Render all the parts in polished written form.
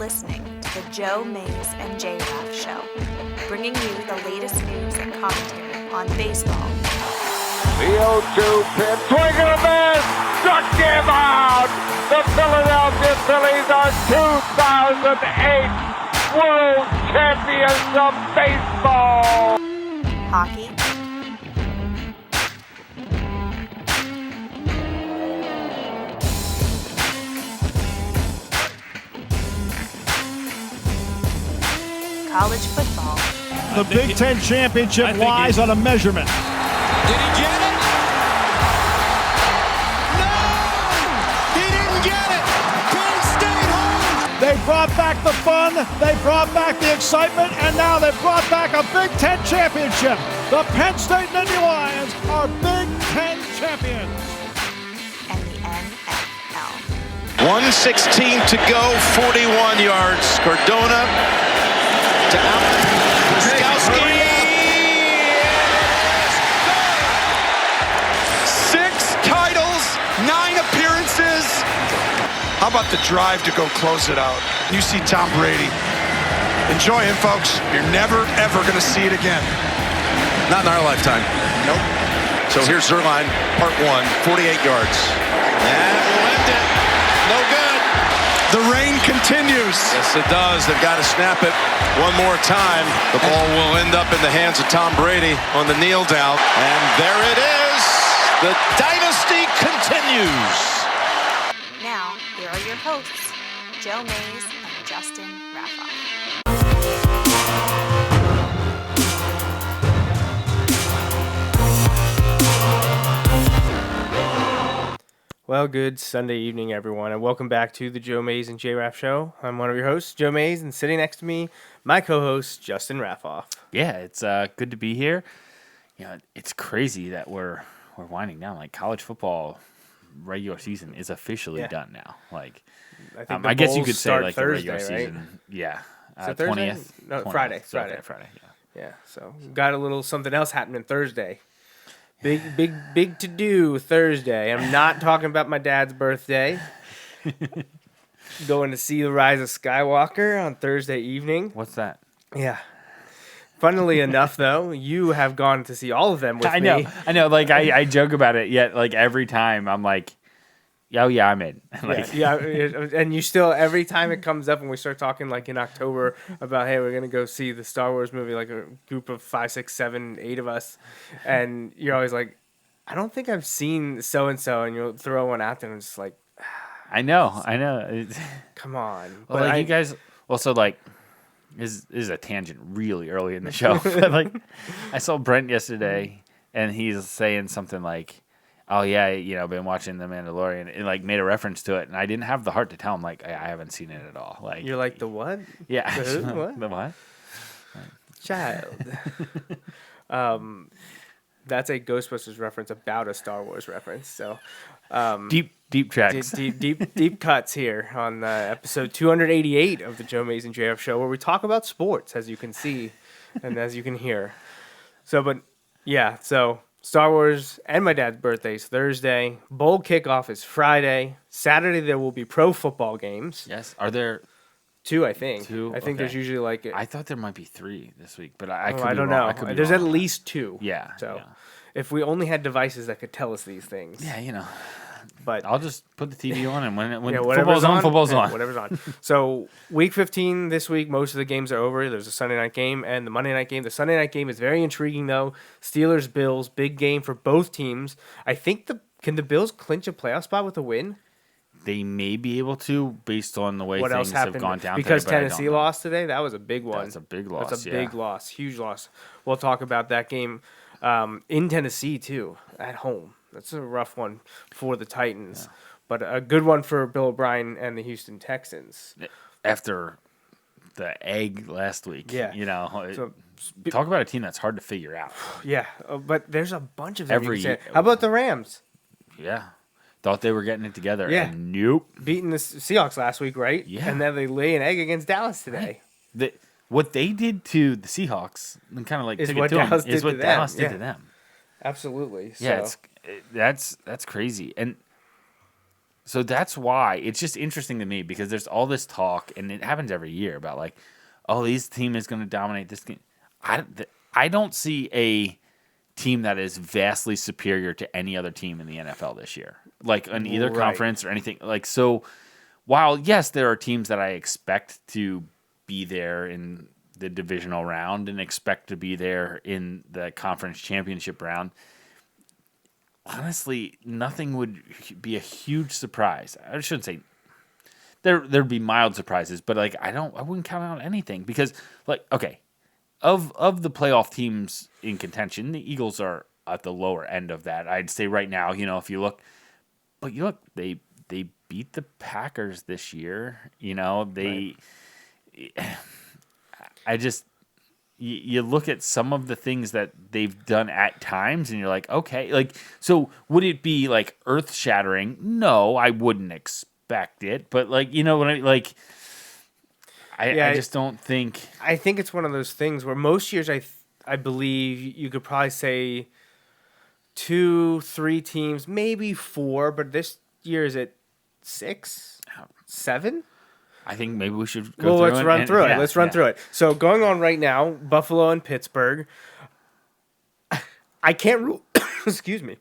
listening to the Joe Mays and J-Raff Show, bringing you the latest news and commentary on baseball. The 0-2 pitch, swing and a miss, struck him out! The Philadelphia Phillies are 2008 World Champions of Baseball! Hockey, college football, The Big Ten championship lies on a measurement. Did he get it? No! He didn't get it! Penn State home! They brought back the fun, they brought back the excitement, and now they've brought back a Big Ten championship. The Penn State Nittany Lions are Big Ten champions. and the NFL. 1:16 to go, 41 yards. Cardona to out. Skowski. Six titles, 9 appearances. How about the drive to go close it out? You see Tom Brady. Enjoy him, folks. You're never, ever going to see it again. Not in our lifetime. Nope. So here's Zerline, part 1, 48 yards. That will end it. No good. The rain continues. Yes, it does. They've got to snap it one more time. The ball will end up in the hands of Tom Brady on the kneel down. And there it is. The dynasty continues. Now, here are your hosts, Joe Mays and Justin Raffoff. Well, good Sunday evening, everyone, and welcome back to the Joe Mays and J-Raff Show. I'm one of your hosts, Joe Mays, and sitting next to me, my co-host, Justin Raffoff. Yeah, it's good to be here. You know, it's crazy that we're winding down. Like, college football regular season is officially done now. Like, I guess you could say like Thursday, the regular right? season. Yeah, Is it Thursday? 20th. No, 20th. Friday. So, Friday. okay, Friday. Yeah. Yeah, so got a little something else happening Thursday. Big to do Thursday. I'm not talking about my dad's birthday. Going to see The Rise of Skywalker on Thursday evening. What's that? Yeah. Funnily enough, though, you have gone to see all of them with me. I know. Like I joke about it. Yet, like every time I'm like, oh yeah, I'm in. Like, Yeah, and you still, every time it comes up and we start talking like in October about, hey, we're going to go see the Star Wars movie, like a group of 5, 6, 7, 8 of us. And you're always like, I don't think I've seen so-and-so. And you'll throw one out there and it's like, I know. come on. Well, But like you guys. Also, like, this is a tangent really early in the show. But like, I saw Brent yesterday, and he's saying something like, "Oh yeah, been watching The Mandalorian," and like made a reference to it, and I didn't have the heart to tell him like I haven't seen it at all. Like You're like, the what? yeah, The who? What? the what? Child. That's a Ghostbusters reference about a Star Wars reference. So Deep tracks. deep cuts here on episode 288 of the Joe Mays and JF Show, where we talk about sports, as you can see and as you can hear. So Star Wars and my dad's birthday is Thursday. Bowl kickoff is Friday. Saturday there will be pro football games. Yes. Are there 2, I think. 2? I think there's Okay. usually like I thought there might be 3 this week, but I could I be don't wrong. know. I could be There's wrong. at least 2. Yeah. So yeah. if we only had devices that could tell us these things. Yeah, But I'll just put the TV on, and when whatever's football's on. Whatever's on. So week 15 this week, most of the games are over. There's a Sunday night game and the Monday night game. The Sunday night game is very intriguing though. Steelers Bills, big game for both teams. I think can the Bills clinch a playoff spot with a win? They may be able to, based on the way What else things have happened? gone down. Because today, but I don't Tennessee know. lost today. That was a big one. That's a big loss. That's a yeah. big loss, huge loss. We'll talk about that game in Tennessee too, at home. That's a rough one for the Titans, but a good one for Bill O'Brien and the Houston Texans. After the egg last week, Yeah. So, talk about a team that's hard to figure out. yeah, but there's a bunch of them. Every- How about the Rams Yeah, thought they were getting it together. Yeah. and nope. beating the Seahawks last week, right? Yeah. And then they lay an egg against Dallas today. What they did to the Seahawks and kind of like Is took what it to Dallas them, is did what to them. Dallas did Yeah. to them. Absolutely. Yeah, So, that's crazy. And So that's why it's just interesting to me because there's all this talk, and it happens every year about like, oh, this team is going to dominate this game. I don't see a team that is vastly superior to any other team in the NFL this year, like in either conference or anything. Like, so while yes, there are teams that I expect to be there in the divisional round and expect to be there in the conference championship round, honestly, nothing would be a huge surprise. I shouldn't say there'd be mild surprises, but like I wouldn't count out anything because like okay, of the playoff teams in contention, the Eagles are at the lower end of that. I'd say right now, if you look, they beat the Packers this year. You look at some of the things that they've done at times, and you're like, okay, like, so would it be like earth shattering? No, I wouldn't expect it, but like, what I like. I just don't think. I think it's one of those things where most years I believe you could probably say 2, 3 teams, maybe 4, but this year is it 6, 7? I think maybe we should go through it. Let's run through it. Let's run through it. So going on right now, Buffalo and Pittsburgh. I can't rule. Excuse me.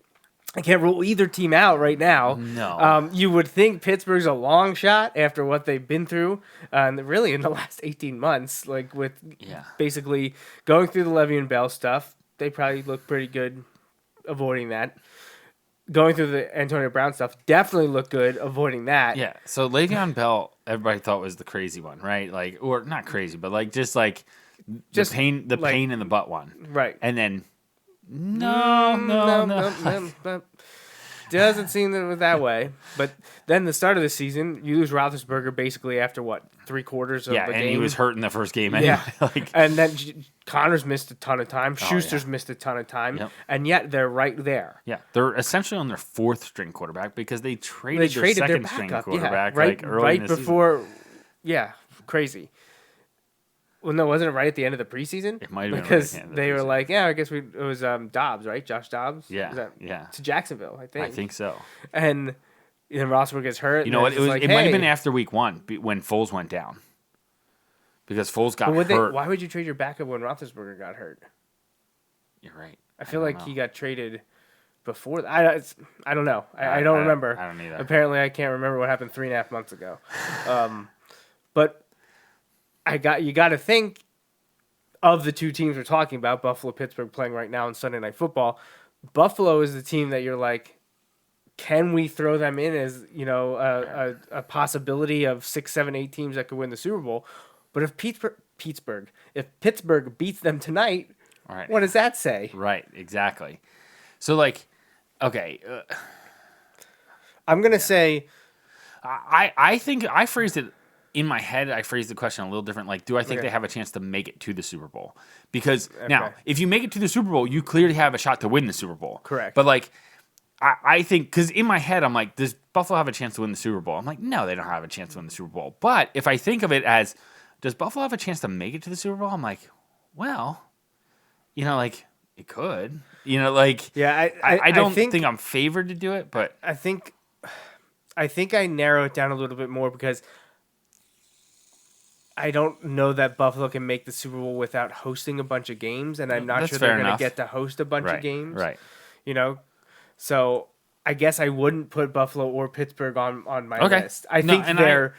I can't rule either team out right now. No. You would think Pittsburgh's a long shot after what they've been through, really in the last 18 months, like with basically going through the Le'Veon Bell stuff. They probably look pretty good avoiding that. Going through the Antonio Brown stuff, definitely looked good avoiding that. Yeah. So Le'Veon Bell, everybody thought was the crazy one, right? Like, or not crazy, but like just the pain in the butt one, right? And then. No. Doesn't seem that way. But then the start of the season, you lose Roethlisberger basically after what 3/4 of the game. Yeah, and he was hurt in the first game anyway. Yeah, and then Connor's missed a ton of time. Schuster's missed a ton of time, and yet they're right there. Yeah, they're essentially on their 4th string quarterback because they traded their 2nd string quarterback early in the before. Season. Yeah, crazy. Well, no, wasn't it right at the end of the preseason? It might have been because right at the end of they the were preseason. like, I guess it was Dobbs, right? Josh Dobbs. Yeah, to Jacksonville, I think. I think so. And then Roethlisberger gets hurt. You know what? It might have been after week 1 when Foles went down because Foles got hurt. Why would you trade your backup when Roethlisberger got hurt? You're right. I feel like he got traded before. I don't know. I don't remember. I don't either. Apparently, I can't remember what happened 3.5 months ago. But you got to think. Of the two teams we're talking about, Buffalo, Pittsburgh playing right now on Sunday Night Football, Buffalo is the team that you're like, can we throw them in as a possibility of 6, 7, 8 teams that could win the Super Bowl? But if Pittsburgh beats them tonight, what does that say? Right, exactly. So like, okay, I'm gonna say, I think I phrased it. In my head, I phrased the question a little different. Like, do I think they have a chance to make it to the Super Bowl? Because now, if you make it to the Super Bowl, you clearly have a shot to win the Super Bowl. Correct. But like, I think because in my head, I'm like, does Buffalo have a chance to win the Super Bowl? I'm like, no, they don't have a chance to win the Super Bowl. But if I think of it as, does Buffalo have a chance to make it to the Super Bowl? I'm like, well, like it could. yeah, I don't think I'm favored to do it, but I think I narrow it down a little bit more because. I don't know that Buffalo can make the Super Bowl without hosting a bunch of games, and I'm not sure they're going to get to host a bunch of games. Right. So I guess I wouldn't put Buffalo or Pittsburgh on my list. I think they're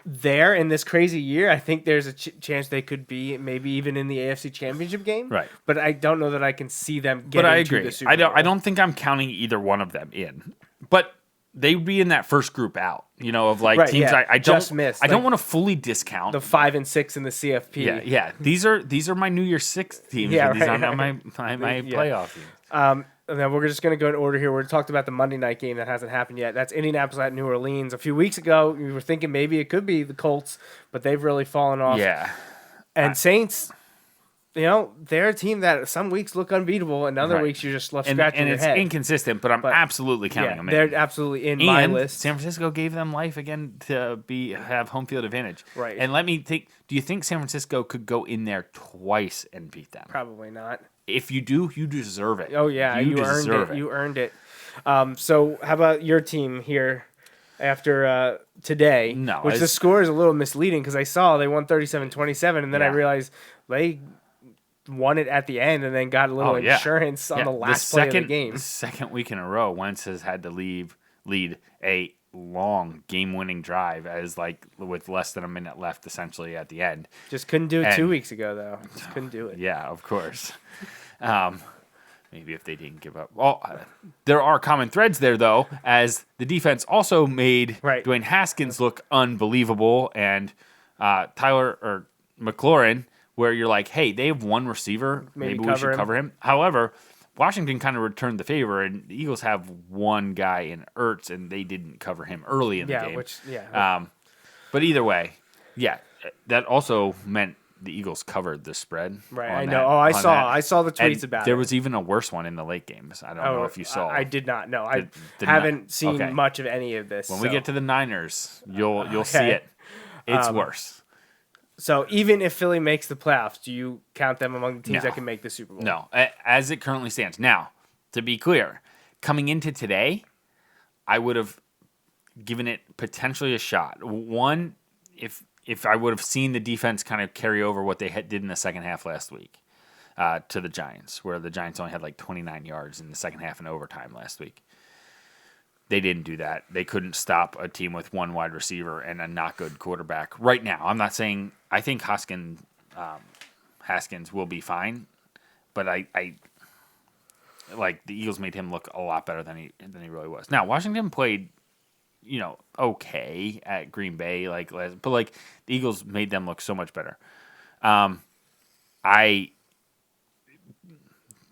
there in this crazy year. I think there's a chance they could be maybe even in the AFC Championship game. Right. But I don't know that I can see them getting to the Super Bowl. I don't think I'm counting either one of them in. But they'd be in that first group out, of like teams I don't just missed. I don't want to fully discount the 5 and 6 in the CFP. Yeah. These are my New Year's 6 teams. Yeah, these aren't my playoff teams. And then we're just going to go in order here. We talked about the Monday night game that hasn't happened yet. That's Indianapolis at New Orleans. A few weeks ago, we were thinking maybe it could be the Colts, but they've really fallen off. Yeah. And Saints, they're a team that some weeks look unbeatable, and other weeks you're just left scratching your head. And it's inconsistent, but I'm absolutely counting them in. They're absolutely in my list. San Francisco gave them life again to have home field advantage. Right. And let me think, do you think San Francisco could go in there twice and beat them? Probably not. If you do, you deserve it. Oh, yeah. You earned it. You earned it. So how about your team here? after today. No, which the score is a little misleading because I saw they won 37-27, and then I realized they won it at the end and then got a little insurance on the last play of the game. The second week in a row, Wentz has had to lead a long game-winning drive as with less than a minute left essentially at the end. Just couldn't do it 2 weeks ago though. Just couldn't do it. Yeah, of course. Maybe if they didn't give up. Well, there are common threads there though, as the defense also made Dwayne Haskins look unbelievable, and Tyler or McLaurin, where you're like, hey, they have one receiver, maybe we should cover him. However, Washington kind of returned the favor, and the Eagles have one guy in Ertz, and they didn't cover him early in the game. But either way, that also meant the Eagles covered the spread. Right, I know. I saw the tweets about it. There was even a worse one in the late games. I don't know if you saw. I did not know. I haven't seen much of any of this. When we get to the Niners, you'll see it. It's worse. So even if Philly makes the playoffs, do you count them among the teams that can make the Super Bowl? No, as it currently stands. Now, to be clear, coming into today, I would have given it potentially a shot. One, if I would have seen the defense kind of carry over what they did in the second half last week to the Giants, where the Giants only had 29 yards in the second half in overtime last week. They didn't do that. They couldn't stop a team with one wide receiver and a not good quarterback right now. I'm not saying I think Haskins will be fine, but I the Eagles made him look a lot better than he really was. Now Washington played, okay at Green Bay, but the Eagles made them look so much better.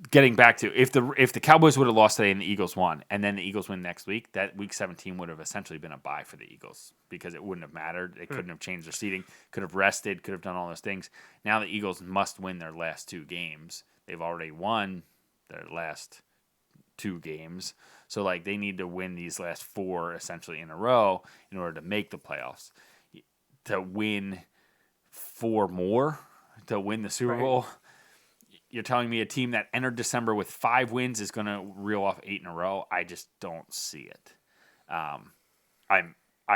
Getting back to if the Cowboys would have lost today and the Eagles won, and then the Eagles win next week, that Week 17 would have essentially been a bye for the Eagles because it wouldn't have mattered. They couldn't have changed their seating, could have rested, could have done all those things. Now the Eagles must win their last two games. They've already won their last two games, so they need to win these last four essentially in a row in order to make the playoffs. To win four more to win the Super Bowl. You're telling me a team that entered December with 5 wins is going to reel off 8 in a row? I just don't see it. I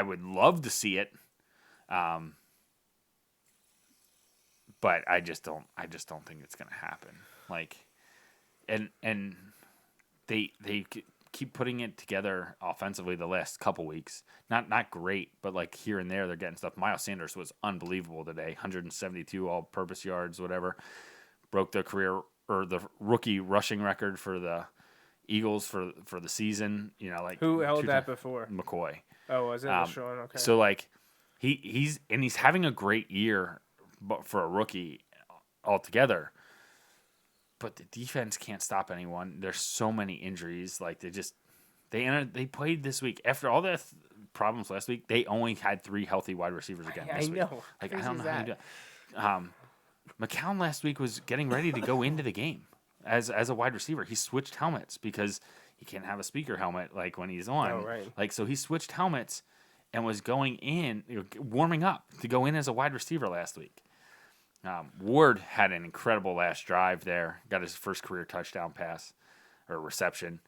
would love to see it, but I just don't think it's going to happen. And they keep putting it together offensively the last couple weeks. Not great, but here and there they're getting stuff. Miles Sanders was unbelievable today. 172 all-purpose yards, whatever. Broke the career or the rookie rushing record for the Eagles for the season. Who held that before? McCoy. Oh, was it? Okay. So he's having a great year, but for a rookie altogether. But the defense can't stop anyone. There's so many injuries. They played this week after all the problems last week. They only had 3 healthy wide receivers again this week. I know. I don't know how you do it. McCown last week was getting ready to go into the game as a wide receiver. He switched helmets because he can't have a speaker helmet when he's on. Oh, right. So he switched helmets and was going in, warming up to go in as a wide receiver last week. Ward had an incredible last drive there. Got his first career touchdown pass or reception.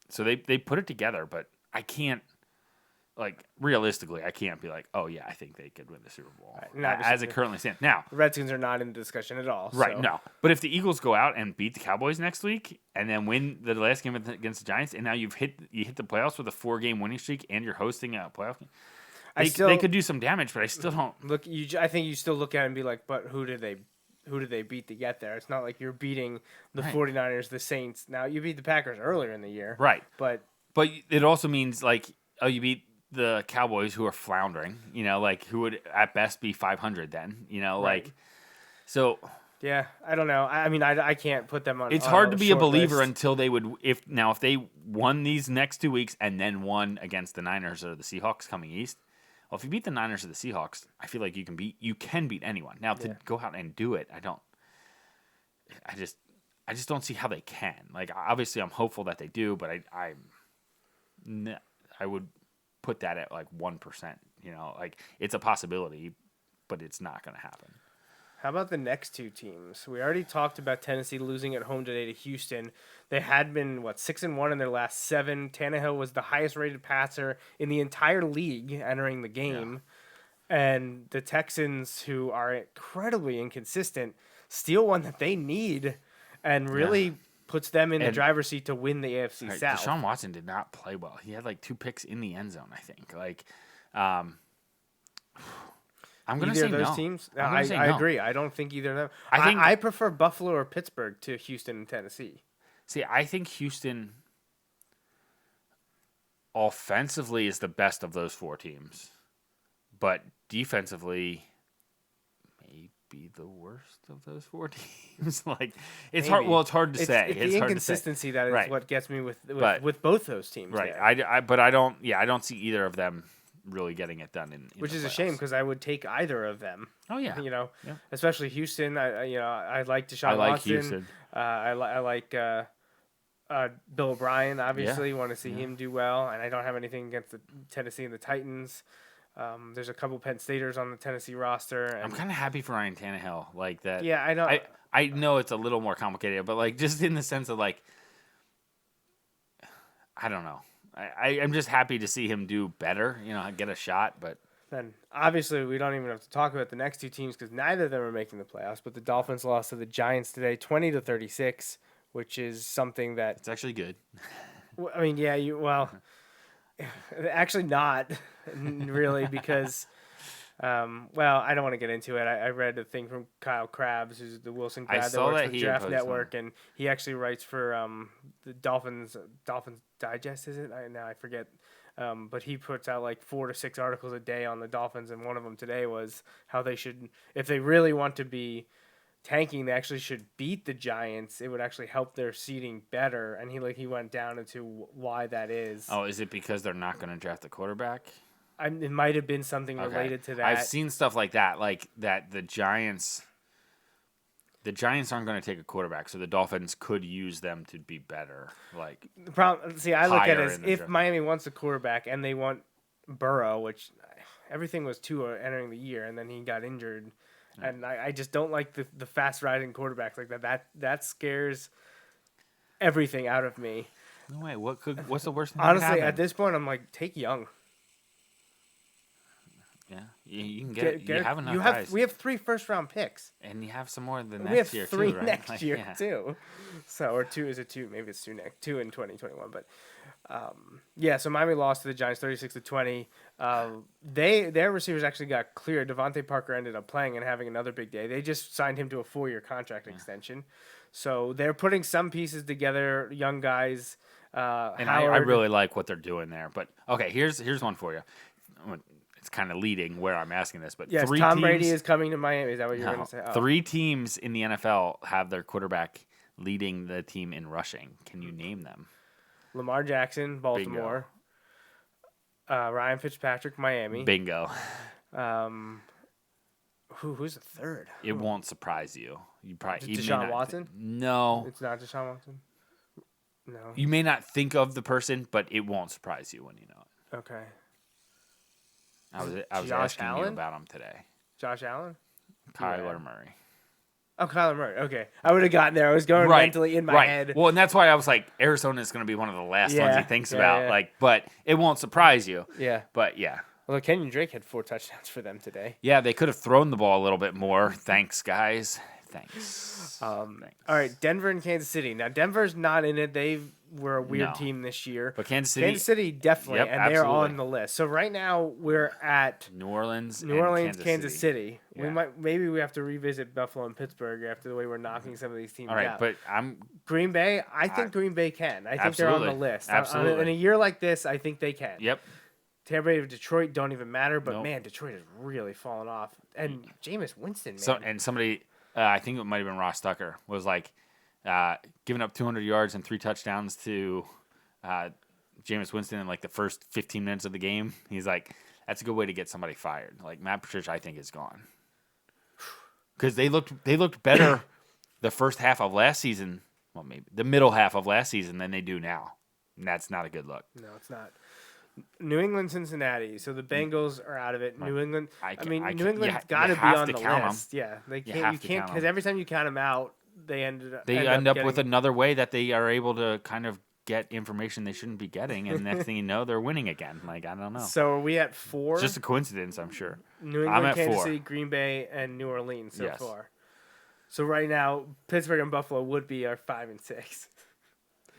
So they put it together, but I can't. Realistically, I can't be oh yeah, I think they could win the Super Bowl as it currently stands. Now, the Redskins are not in the discussion at all. Right, so. no. But if the Eagles go out and beat the Cowboys next week and then win the last game against the Giants, and now you hit the playoffs with a 4-game winning streak and you're hosting a playoff game, they could do some damage, but I still don't look. I think you still look at it and be but who did they beat to get there? It's not like you're beating the 49ers, the Saints. Now you beat the Packers earlier in the year, right? But it also means you beat the Cowboys, who are floundering, who would at best be 500 then, right. So yeah, I don't know. I mean, I can't put them on. It's hard to be a believer until they would. If they won these next 2 weeks and then won against the Niners or the Seahawks coming east. Well, if you beat the Niners or the Seahawks, I feel like you can beat anyone. Now to go out and do it, I just don't see how they can. Obviously, I'm hopeful that they do, but I would put that at 1%. It's a possibility, but it's not going to happen. How about the next two teams? We already talked about Tennessee losing at home today to Houston. They had been 6-1 in their last 7. Tannehill was the highest rated passer in the entire league entering the game. And the Texans, who are incredibly inconsistent, steal one that they need and really puts them in the driver's seat to win the AFC South. Deshaun Watson did not play well. He had 2 picks in the end zone, I think. I'm going to say either of those no. teams? I agree. I don't think either of them. I prefer Buffalo or Pittsburgh to Houston and Tennessee. See, I think Houston offensively is the best of those 4 teams, but defensively maybe the worst of those 4 teams. It's hard. Well, it's hard to say. It's the inconsistency that is what gets me with both those teams. Right. There. But I don't see either of them really getting it done in which the is a playoffs. shame because I would take either of them. Oh yeah, especially Houston. I like Deshaun I like Watson. Houston. I like Bill O'Brien. Obviously, want to see him do well, and I don't have anything against the Tennessee and the Titans. There's a couple Penn Staters on the Tennessee roster. And I'm kind of happy for Ryan Tannehill, like that. Yeah, I know. I know it's a little more complicated, but just in the sense of I don't know. I'm just happy to see him do better, get a shot. But then obviously we don't even have to talk about the next two teams because neither of them are making the playoffs. But the Dolphins lost to the Giants today, 20-36, which is something that it's actually good. I mean, actually not really because. I don't want to get into it. I read a thing from Kyle Krabs, who's the Wilson grad that works for Draft Network, and he actually writes for the Dolphins Digest, is it? I forget. But he puts out 4 to 6 articles a day on the Dolphins, and one of them today was how they should, if they really want to be tanking, they actually should beat the Giants. It would actually help their seeding better, and he went down into why that is. Oh, is it because they're not going to draft a quarterback? It might have been something related to that. I've seen stuff like that, that the Giants aren't going to take a quarterback, so the Dolphins could use them to be better. The problem, I look at it as if draft. Miami wants a quarterback and they want Burrow, which everything was Tua entering the year, and then he got injured, and I just don't like the fast riding quarterbacks like that. That scares everything out of me. No way. What's the worst thing? Honestly, at this point, I'm like, take Young. Yeah, you can get you have enough guys. We have 3 first-round picks, and you have some more the we next have year 3 too, right? next year too. So or 2 is it 2? Maybe it's 2 next 2 in 2021. But so Miami lost to the Giants 36-20. Their receivers actually got cleared. Devontae Parker ended up playing and having another big day. They just signed him to a 4-year contract extension. So they're putting some pieces together, young guys. And I really like what they're doing there. But okay, here's one for you. It's kind of leading where I'm asking this, but yes, 3 Tom teams, Brady is coming to Miami. Is that what you're going to say? Oh. 3 teams in the NFL have their quarterback leading the team in rushing. Can you name them? Lamar Jackson, Baltimore. Ryan Fitzpatrick, Miami. Bingo. Who's the third? It won't surprise you. You probably Deshaun Watson? No, it's not Deshaun Watson. No. You may not think of the person, but it won't surprise you when you know it. Okay. I was Josh asking Allen? you about him today. Josh Allen? Kyler Murray. Oh, Kyler Murray. Okay. I would have gotten there. I was going mentally in my head. Well, and that's why I was like, Arizona is going to be one of the last ones he thinks about. Yeah. But it won't surprise you. Yeah. But yeah. Although Kenyon Drake had 4 touchdowns for them today. Yeah, they could have thrown the ball a little bit more. Thanks, guys. Thanks. All right, Denver and Kansas City. Now, Denver's not in it. They were a weird team this year. But Kansas City definitely, yep, and they're on the list. So right now we're at New Orleans, Kansas City. Yeah. Maybe we have to revisit Buffalo and Pittsburgh after the way we're knocking some of these teams out. All right, but Green Bay. I think Green Bay can. I think they're on the list. Absolutely. In a year like this, I think they can. Yep. Tampa Bay or Detroit don't even matter, but man, Detroit has really fallen off. And Jameis Winston, man. And somebody, I think it might have been Ross Tucker, was like giving up 200 yards and 3 touchdowns to Jameis Winston in like the first 15 minutes of the game. He's like, that's a good way to get somebody fired. Like Matt Patricia, I think, is gone because they looked better the first half of last season. Well, maybe the middle half of last season than they do now, and that's not a good look. No, it's not. New England, Cincinnati. So the Bengals are out of it. New England. New you England's got to be have on to the count 'em. list. Yeah, they can't. have You to can't count 'em. because every time you count them out, they end up with getting- another way that they are able to kind of get information they shouldn't be getting, and next thing you know, they're winning again. Like, I don't know. So are we at 4? It's just a coincidence, I'm sure. New I'm England, at Kansas 4. City, Green Bay, and New Orleans so Yes. far. So right now, Pittsburgh and Buffalo would be our 5 and 6.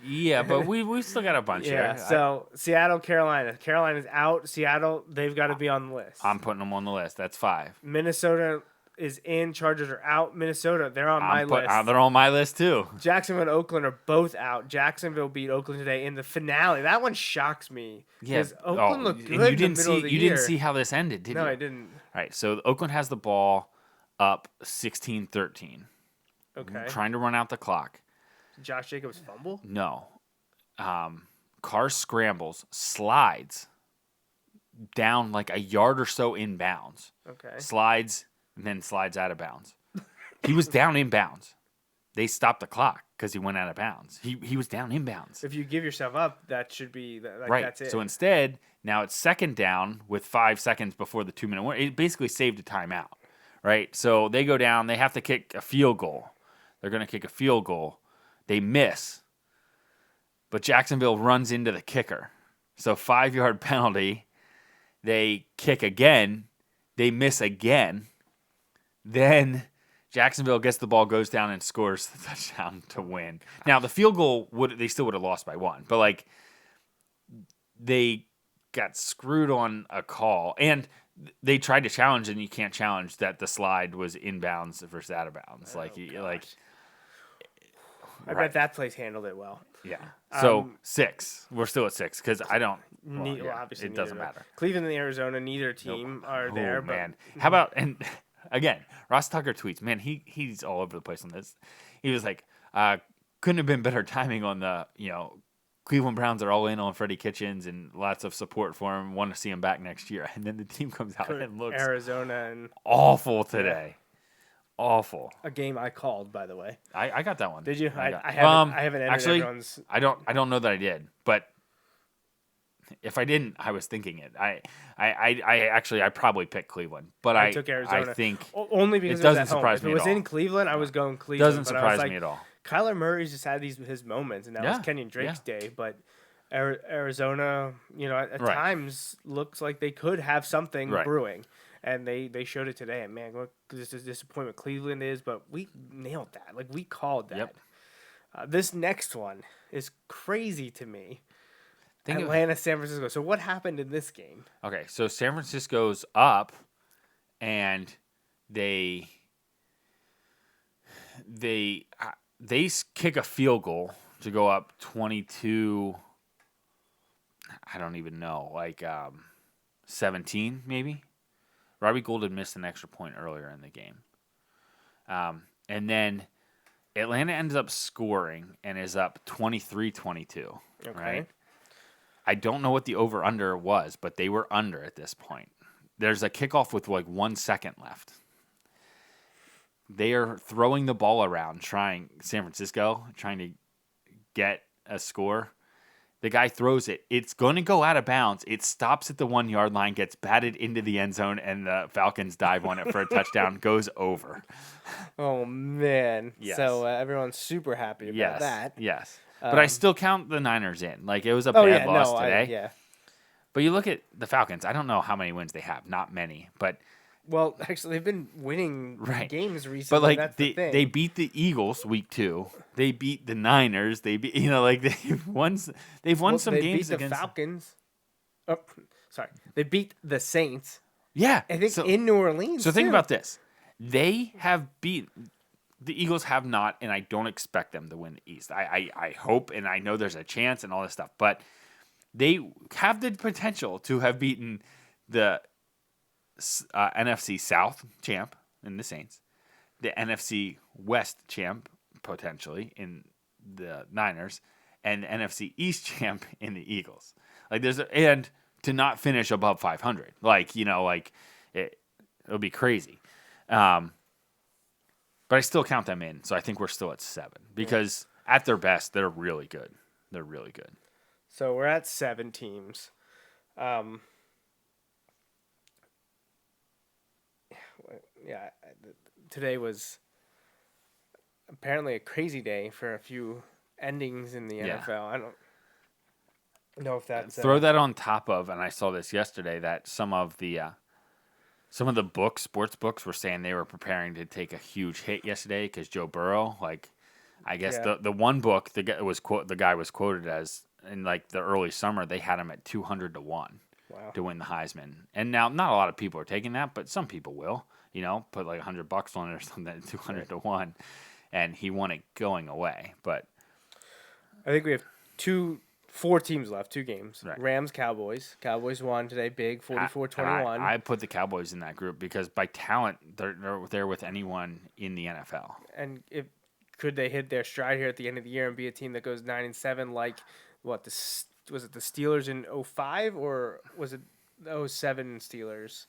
Yeah, but we still got a bunch Yeah. here. So Seattle, Carolina. Carolina's out. Seattle, they've got to be on the list. I'm putting them on the list. That's 5. Minnesota is in. Chargers are out. Minnesota, they're on my list. They're on my list too. Jacksonville and Oakland are both out. Jacksonville beat Oakland today in the finale. That one shocks me. Yeah, Because Oakland looked good and in the middle of the you year. didn't see how this ended, did you? No, I didn't. All right, so Oakland has the ball up 16-13. Okay. Trying to run out the clock. Josh Jacobs fumble? No. Carr scrambles, slides down like a yard or so in bounds. Okay. Slides, and then slides out of bounds. He was down in bounds. They stopped the clock because he went out of bounds. He was down in bounds. If you give yourself up, that should be Right. that's it. So instead, now it's second down with 5 seconds before the 2-minute warning. It basically saved a timeout. Right? So they go down. They have to kick a field goal. They're going to kick a field goal. They miss. But Jacksonville runs into the kicker. So 5-yard penalty. They kick again. They miss again. Then Jacksonville gets the ball, goes down, and scores the touchdown to win. Now, the field goal, they still would have lost by 1. But, like, they got screwed on a call. And they tried to challenge, and you can't challenge that the slide was inbounds versus out of bounds. I bet that place handled it well. Yeah. So 6. We're still at 6 because I don't. Obviously, it doesn't neither. matter. Cleveland and Arizona, neither team are there. Oh, man. How about, and again, Ross Tucker tweets, man, he's all over the place on this. He was like, couldn't have been better timing on the, Cleveland Browns are all in on Freddie Kitchens and lots of support for him. Want to see him back next year. And then the team comes out and looks Arizona and awful today. Awful. a game I called, by the way. I got that one. Did you? I got- haven't entered actually, everyone's. I don't know that I did, but if I didn't, I was thinking it. I probably picked Cleveland, but I took Arizona. I think Only because it it doesn't was at home. surprise If me it at was all. in Cleveland, I was going Cleveland. doesn't but I was surprise like, me at all. Kyler Murray's just had his moments, and that was Yeah, Kenyon Drake's yeah. day. But Arizona, at Right. times looks like they could have something Right. brewing, and they showed it today. And man, what this is disappointment Cleveland is, but we nailed that. Like we called that. Yep. This next one is crazy to me. Think of- Atlanta, San Francisco. So what happened in this game? Okay, so San Francisco's up, and they kick a field goal to go up 22. I don't even know, 17 maybe. Robbie Gould had missed an extra point earlier in the game, and then Atlanta ends up scoring and is up 23-22. Okay. Right. I don't know what the over-under was, but they were under at this point. There's a kickoff with 1 second left. They are throwing the ball around, San Francisco, trying to get a score. The guy throws it. It's going to go out of bounds. It stops at the 1-yard line, gets batted into the end zone, and the Falcons dive on it for a touchdown, goes over. Oh, man. Yes. So everyone's super happy about that. Yes. But I still count the Niners in. It was a bad loss today. Yeah. But you look at the Falcons. I don't know how many wins they have. Not many. But Well, actually, they've been winning Right. games recently. But that's the thing. they beat the Eagles week 2. They beat the Niners. They beat they've won some They games beat the against Falcons. Oh, sorry, they beat the Saints. Yeah. I think so, in New Orleans. so think too. about this. They have beat the Eagles have not, and I don't expect them to win the East. I hope, and I know there's a chance and all this stuff, but they have the potential to have beaten the NFC South champ in the Saints, the NFC West champ potentially in the Niners, and the NFC East champ in the Eagles. And to not finish above 500, it'll be crazy. But I still count them in, so I think we're still at 7 because at their best, they're really good. They're really good. So we're at 7 teams. Yeah, today was apparently a crazy day for a few endings in the Yeah. NFL. I don't know if that's Throw that on top of, and I saw this yesterday, that some of the sports books were saying they were preparing to take a huge hit yesterday because Joe Burrow, like, I guess Yeah. the one book the guy was quoted as in like the early summer they had him at 200 to 1 Wow. to win the Heisman. And now not a lot of people are taking that, but some people will, put like $100 on it or something at 200 to 1, and he won it going away. But I think we have four teams left, 2 games. Right. Rams, Cowboys. Cowboys won today, big, 44-21. I put the Cowboys in that group because by talent they're with anyone in the NFL. And could they hit their stride here at the end of the year and be a team that goes 9-7 like what was it the Steelers in 05 or was it the 07 Steelers?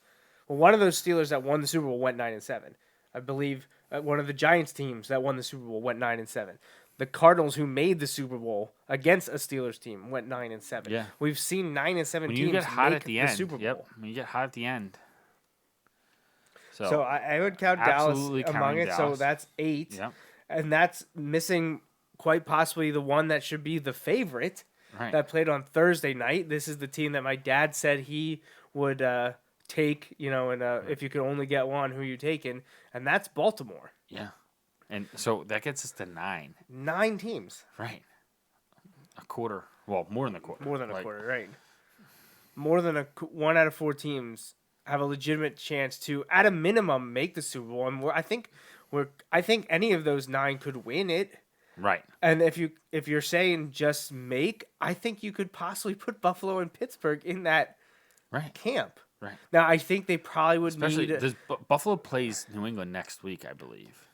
Well, one of those Steelers that won the Super Bowl went 9-7. I believe one of the Giants teams that won the Super Bowl went 9-7. The Cardinals, who made the Super Bowl against a Steelers team, went 9-7. Yeah. We've seen 9-7 When teams you get hot make at the end, Super Bowl. Yep. When you get hot at the end. So I would count Dallas absolutely among counting it. So Dallas. that's 8. Yep. And that's missing quite possibly the one that should be the favorite Right. that played on Thursday night. This is the team that my dad said he would take, and if you could only get one, who you taking? And that's Baltimore. Yeah. And so that gets us to 9. 9 teams. Right. A quarter. Well, more than a quarter. More than a Like, quarter, right. More than 1 out of 4 teams have a legitimate chance to, at a minimum, make the Super Bowl. And I think any of those 9 could win it. Right. And if you're saying just make, I think you could possibly put Buffalo and Pittsburgh in that Right. camp. Right. Now I think they probably would Especially need Buffalo plays New England next week, I believe.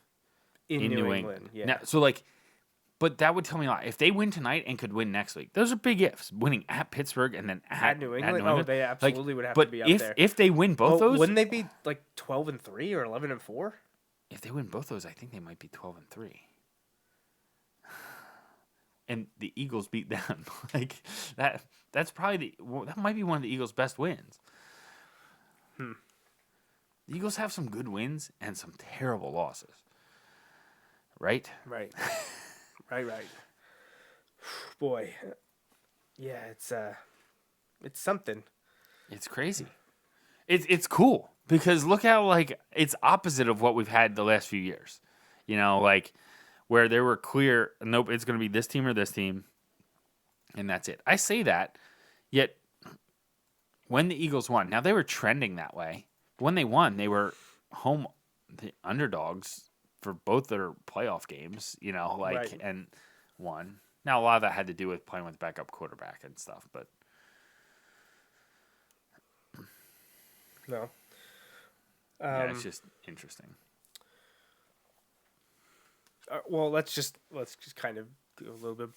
in New England. Yeah. Now, so but that would tell me a lot. If they win tonight and could win next week, those are big ifs. Winning at Pittsburgh and then at New England? Oh, they absolutely would have to but be up there. If they win both those, wouldn't they be like 12-3 or 11-4? if they win both those, I think they might be 12-3. And the Eagles beat them. Like that's probably that might be one of the Eagles' best wins. The Eagles have some good wins and some terrible losses. Right? Right. right. Boy. Yeah, it's something. It's crazy. It's cool because look how it's opposite of what we've had the last few years. Where they were clear, nope, it's going to be this team or this team, and that's it. I say that, yet when the Eagles won, now they were trending that way. But when they won, they were the underdogs for both their playoff games, Right. and won. Now, a lot of that had to do with playing with backup quarterback and stuff, but No. yeah, it's just interesting. Well, let's just kind of do a little bit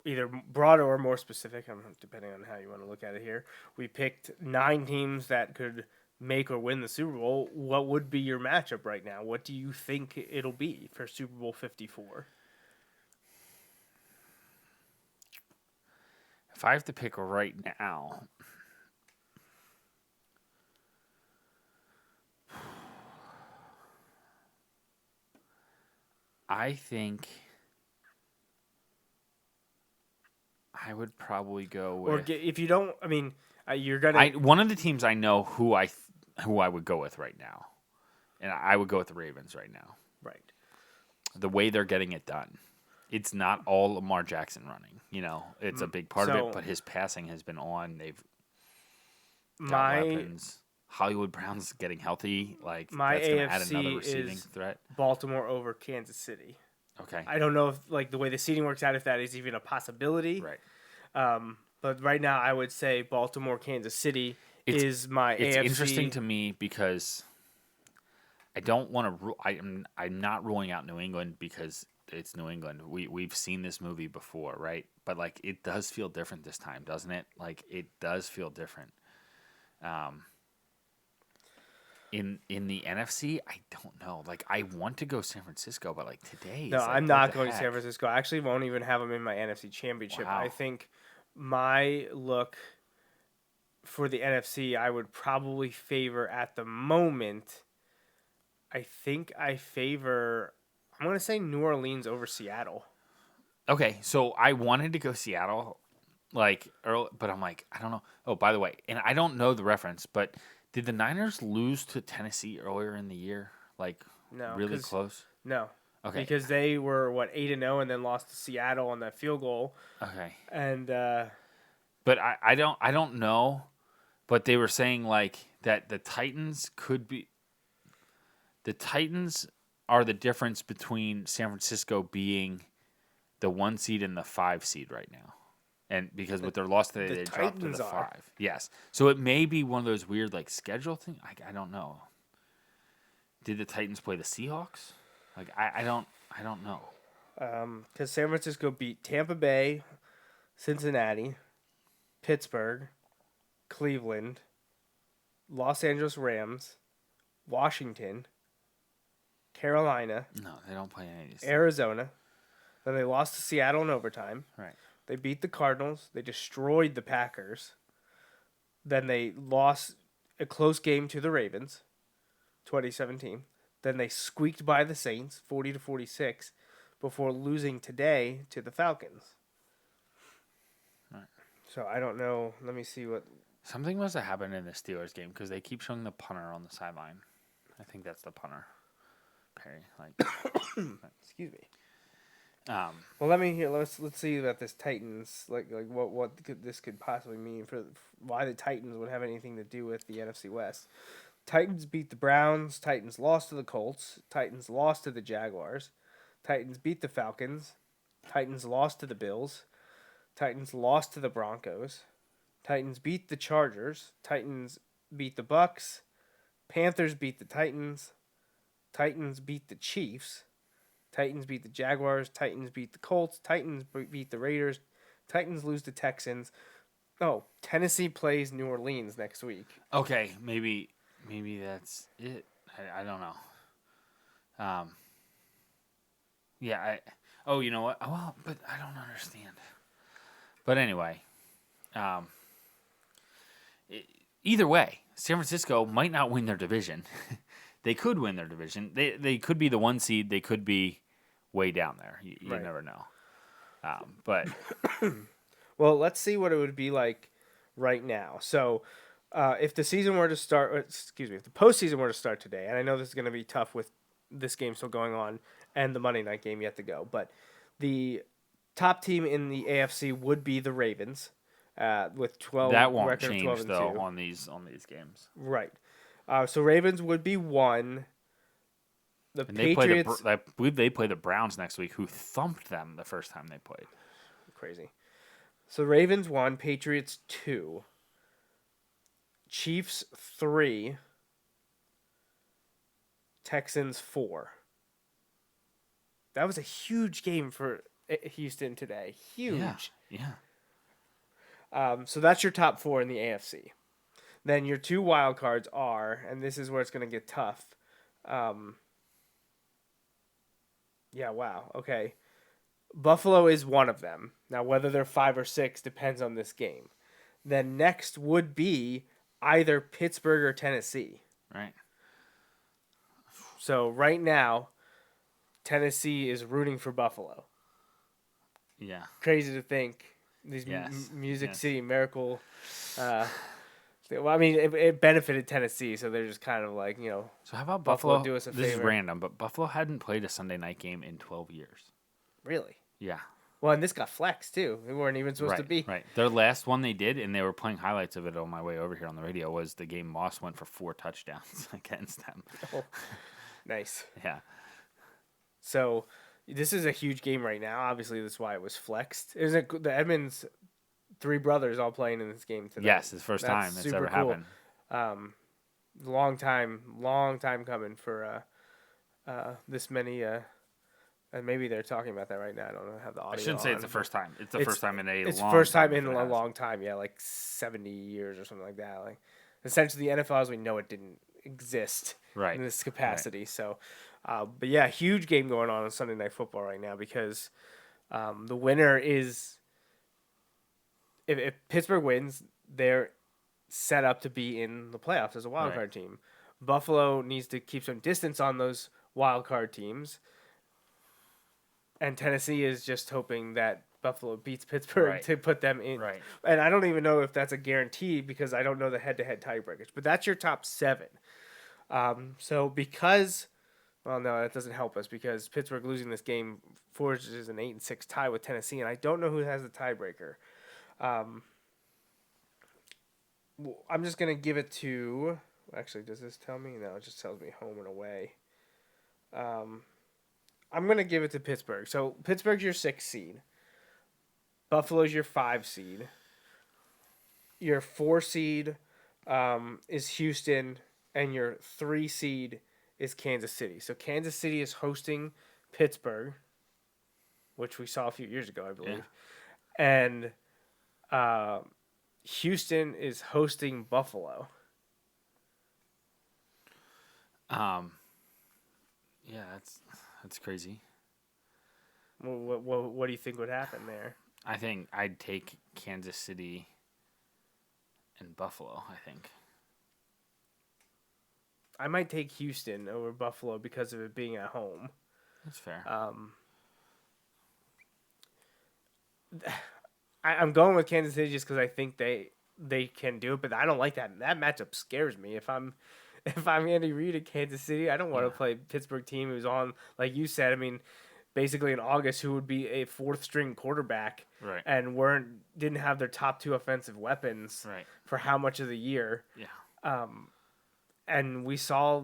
either broader or more specific, depending on how you want to look at it here. We picked 9 teams that could make or win the Super Bowl. What would be your matchup right now? What do you think it'll be for Super Bowl 54? If I have to pick right now, I think I would probably go with. Or if you don't, you're gonna. One of the teams I know who I would go with right now, and I would go with the Ravens right now. Right. The way they're getting it done, it's not all Lamar Jackson running. It's a big part of it, but his passing has been on. They've got weapons. Hollywood Brown's getting healthy. My that's going to add AFC another receiving is threat. Baltimore over Kansas City. Okay. I don't know if the way the seating works out, if that is even a possibility. Right. But right now, I would say Baltimore, Kansas City is my It's AFC. interesting to me because I don't want to. I'm not ruling out New England because it's New England. We've seen this movie before, right? But it does feel different this time, doesn't it? It does feel different. In the NFC, I don't know. I want to go San Francisco, but today. No, is I'm what not the going to heck? San Francisco. I actually won't even have them in my NFC Championship. Wow. I think my look for the NFC, I would probably favor at the moment. I think I favor. I'm gonna say New Orleans over Seattle. Okay, so I wanted to go Seattle, like early, but I'm like, I don't know. Oh, by the way, and I don't know the reference, but did the Niners lose to Tennessee earlier in the year? Like, No, really close? No. Okay. Because they were 8-0 and then lost to Seattle on that field goal. Okay. And But I don't know. But they were saying like that the Titans are the difference between San Francisco being the 1 seed and the 5 seed right now. And because with their loss today, the they dropped to Titans the are. 5. Yes. So it may be one of those weird like schedule things. I don't know. Did the Titans play the Seahawks? Like I don't know. because San Francisco beat Tampa Bay, Cincinnati, Pittsburgh, Cleveland, Los Angeles Rams, Washington, Carolina, No, they don't play any of these. Arizona. Then they lost to Seattle in overtime. Right. They beat the Cardinals. They destroyed the Packers. Then they lost a close game to the Ravens, 2017. Then they squeaked by the Saints, 40-46, before losing today to the Falcons. Right. So I don't know. Let me see what. Something must have happened in the Steelers game because they keep showing the punter on the sideline. I think that's the punter, Perry. Like, Excuse me. um, Well, let me hear. Let's see about this Titans. Like what this could possibly mean for why the Titans would have anything to do with the NFC West. Titans beat the Browns. Titans lost to the Colts. Titans lost to the Jaguars. Titans beat the Falcons. Titans lost to the Bills. Titans lost to the Broncos. Titans beat the Chargers. Titans beat the Bucks. Panthers beat the Titans. Titans beat the Chiefs. Titans beat the Jaguars. Titans beat the Colts. Titans beat the Raiders. Titans lose to Texans. Oh, Tennessee plays New Orleans next week. okay, maybe that's it. I don't know. Yeah. You know what? Well, but I don't understand. But anyway, either way, San Francisco might not win their division. They could win their division. They could be the 1 seed. They could be way down there. You Right. never know. But Well, let's see what it would be like right now. So, if the season were to start, if the postseason were to start today, and I know this is going to be tough with this game still going on and the Monday night game yet to go, but the top team in the AFC would be the Ravens, with 12. that won't record of change 12 and though 2. on these games. Right. So Ravens would be 1. The And Patriots. I believe they play the Browns next week, who thumped them the first time they played. Crazy. So Ravens 1, Patriots 2, Chiefs 3, Texans 4. That was a huge game for Houston today. Huge. Yeah. So that's your top 4 in the AFC. Then your 2 wild cards are, and this is where it's going to get tough. Yeah, wow. Okay. Buffalo is one of them. Now, whether they're 5 or 6 depends on this game. Then next would be either Pittsburgh or Tennessee. Right. So right now, Tennessee is rooting for Buffalo. Yeah. Crazy to think. These Yes. Music Yes. City Miracle. Well, I mean, it benefited Tennessee, so they're just kind of like, So how about Buffalo, Buffalo? do us a This is favor. random, but Buffalo hadn't played a Sunday night game in 12 years. really? Yeah. Well, and this got flexed, too. They weren't even supposed to be. Right. Their last one they did, and they were playing highlights of it on my way over here on the radio, was the game Moss went for 4 touchdowns against them. Oh, nice. Yeah. So this is a huge game right now. Obviously, that's why it was flexed. Isn't the Edmonds 3 brothers all playing in this game today? Yes, it's the first time it's super ever cool. happened. Long time coming for this many. And maybe they're talking about that right now. I don't know. Have the audio. I shouldn't say it's on, the first time. It's the it's- first time in a It's long first time in if it a has. long time. Yeah, like 70 years or something like that. Like essentially, the NFL as we know it didn't exist Right. in this capacity. So, but yeah, huge game going on Sunday Night Football right now because the winner is if Pittsburgh wins, they're set up to be in the playoffs as a wild Right. card team. Buffalo needs to keep some distance on those wild card teams, and Tennessee is just hoping that Buffalo beats Pittsburgh Right. to put them in. Right. And I don't even know if that's a guarantee because I don't know the head-to-head tiebreakers. But that's your top 7. So because, well, no, that doesn't help us because Pittsburgh losing this game forges an 8-6 tie with Tennessee, and I don't know who has the tiebreaker. I'm just gonna give it to. Actually, does this tell me? No, it just tells me home and away. I'm gonna give it to Pittsburgh. So Pittsburgh's your 6 seed. Buffalo's your 5 seed. Your 4 seed is Houston, and your 3 seed is Kansas City. So Kansas City is hosting Pittsburgh, which we saw a few years ago, I believe, and Houston is hosting Buffalo. Yeah, that's crazy. What do you think would happen there? I think I'd take Kansas City and Buffalo, I think. I might take Houston over Buffalo because of it being at home. That's fair. I'm going with Kansas City just because I think they can do it, but I don't like that. That matchup scares me. If I'm Andy Reid at Kansas City, I don't want to play Pittsburgh team who's on, like you said. I mean, basically in August, who would be a 4th string quarterback, Right. and didn't have their top 2 offensive weapons Right. for how much of the year. Yeah. And we saw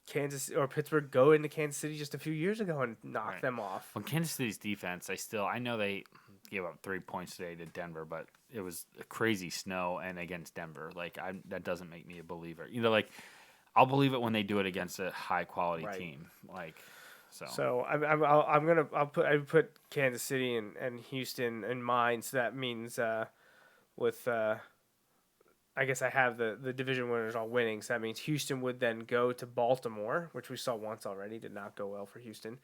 Pittsburgh go into Kansas City just a few years ago and knock them off. Well, Kansas City's defense, I know they gave up 3 points today to Denver, but it was a crazy snow and against Denver. Like that doesn't make me a believer. Like I'll believe it when they do it against a high quality team. Like so. So I put Kansas City and Houston in mind. So that means I guess I have the division winners all winning. So that means Houston would then go to Baltimore, which we saw once already, did not go well for Houston.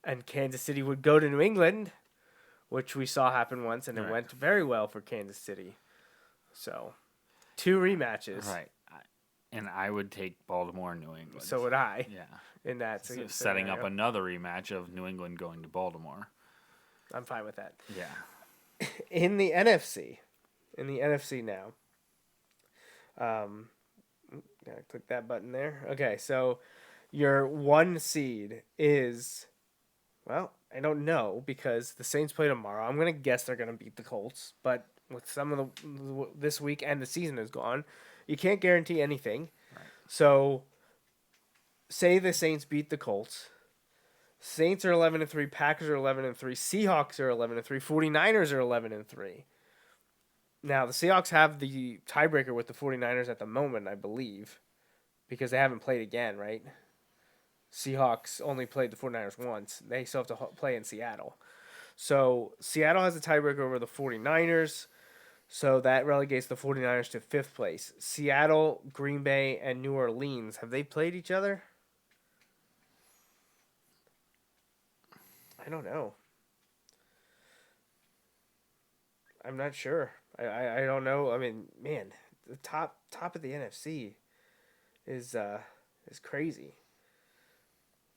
And Kansas City would go to New England, which we saw happen once, and it went very well for Kansas City. So 2 rematches. Right. And I would take Baltimore and New England. So would I. Yeah. In that So setting up another rematch of New England going to Baltimore. I'm fine with that. Yeah. In the NFC now. Gotta click that button there. Okay, so your 1 seed is, well, I don't know because the Saints play tomorrow. I'm gonna guess they're gonna beat the Colts, but with some of this week and the season is gone, you can't guarantee anything. Right. So, say the Saints beat the Colts. Saints are 11-3, Packers are 11-3, Seahawks are 11-3, 49ers are 11-3. Now, the Seahawks have the tiebreaker with the 49ers at the moment, I believe, because they haven't played again, right? Seahawks only played the 49ers once. They still have to play in Seattle. So, Seattle has a tiebreaker over the 49ers, so that relegates the 49ers to 5th place. Seattle, Green Bay, and New Orleans, have they played each other? I don't know. I'm not sure. I don't know. I mean, man, the top of the NFC is crazy.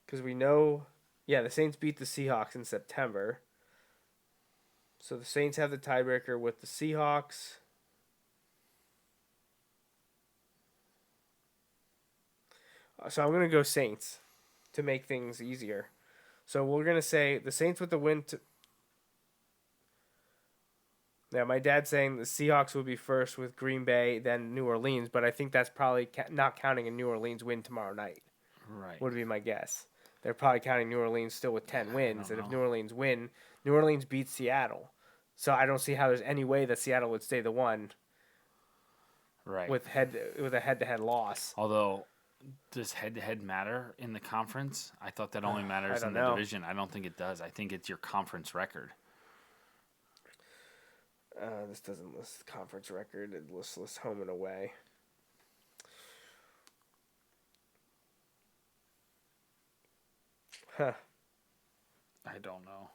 Because we know, the Saints beat the Seahawks in September. So the Saints have the tiebreaker with the Seahawks. So I'm going to go Saints to make things easier. So we're going to say the Saints with the win. Now, my dad's saying the Seahawks will be first with Green Bay, then New Orleans, but I think that's probably not counting a New Orleans win tomorrow night. Right. Would be my guess. They're probably counting New Orleans still with 10 wins, and if New Orleans win, New Orleans beats Seattle. So I don't see how there's any way that Seattle would stay the one. Right. With a head-to-head loss. Although, does head-to-head matter in the conference? I thought that only matters in the division. I don't think it does. I think it's your conference record. This doesn't list conference record. It lists home and away. Huh. I don't know.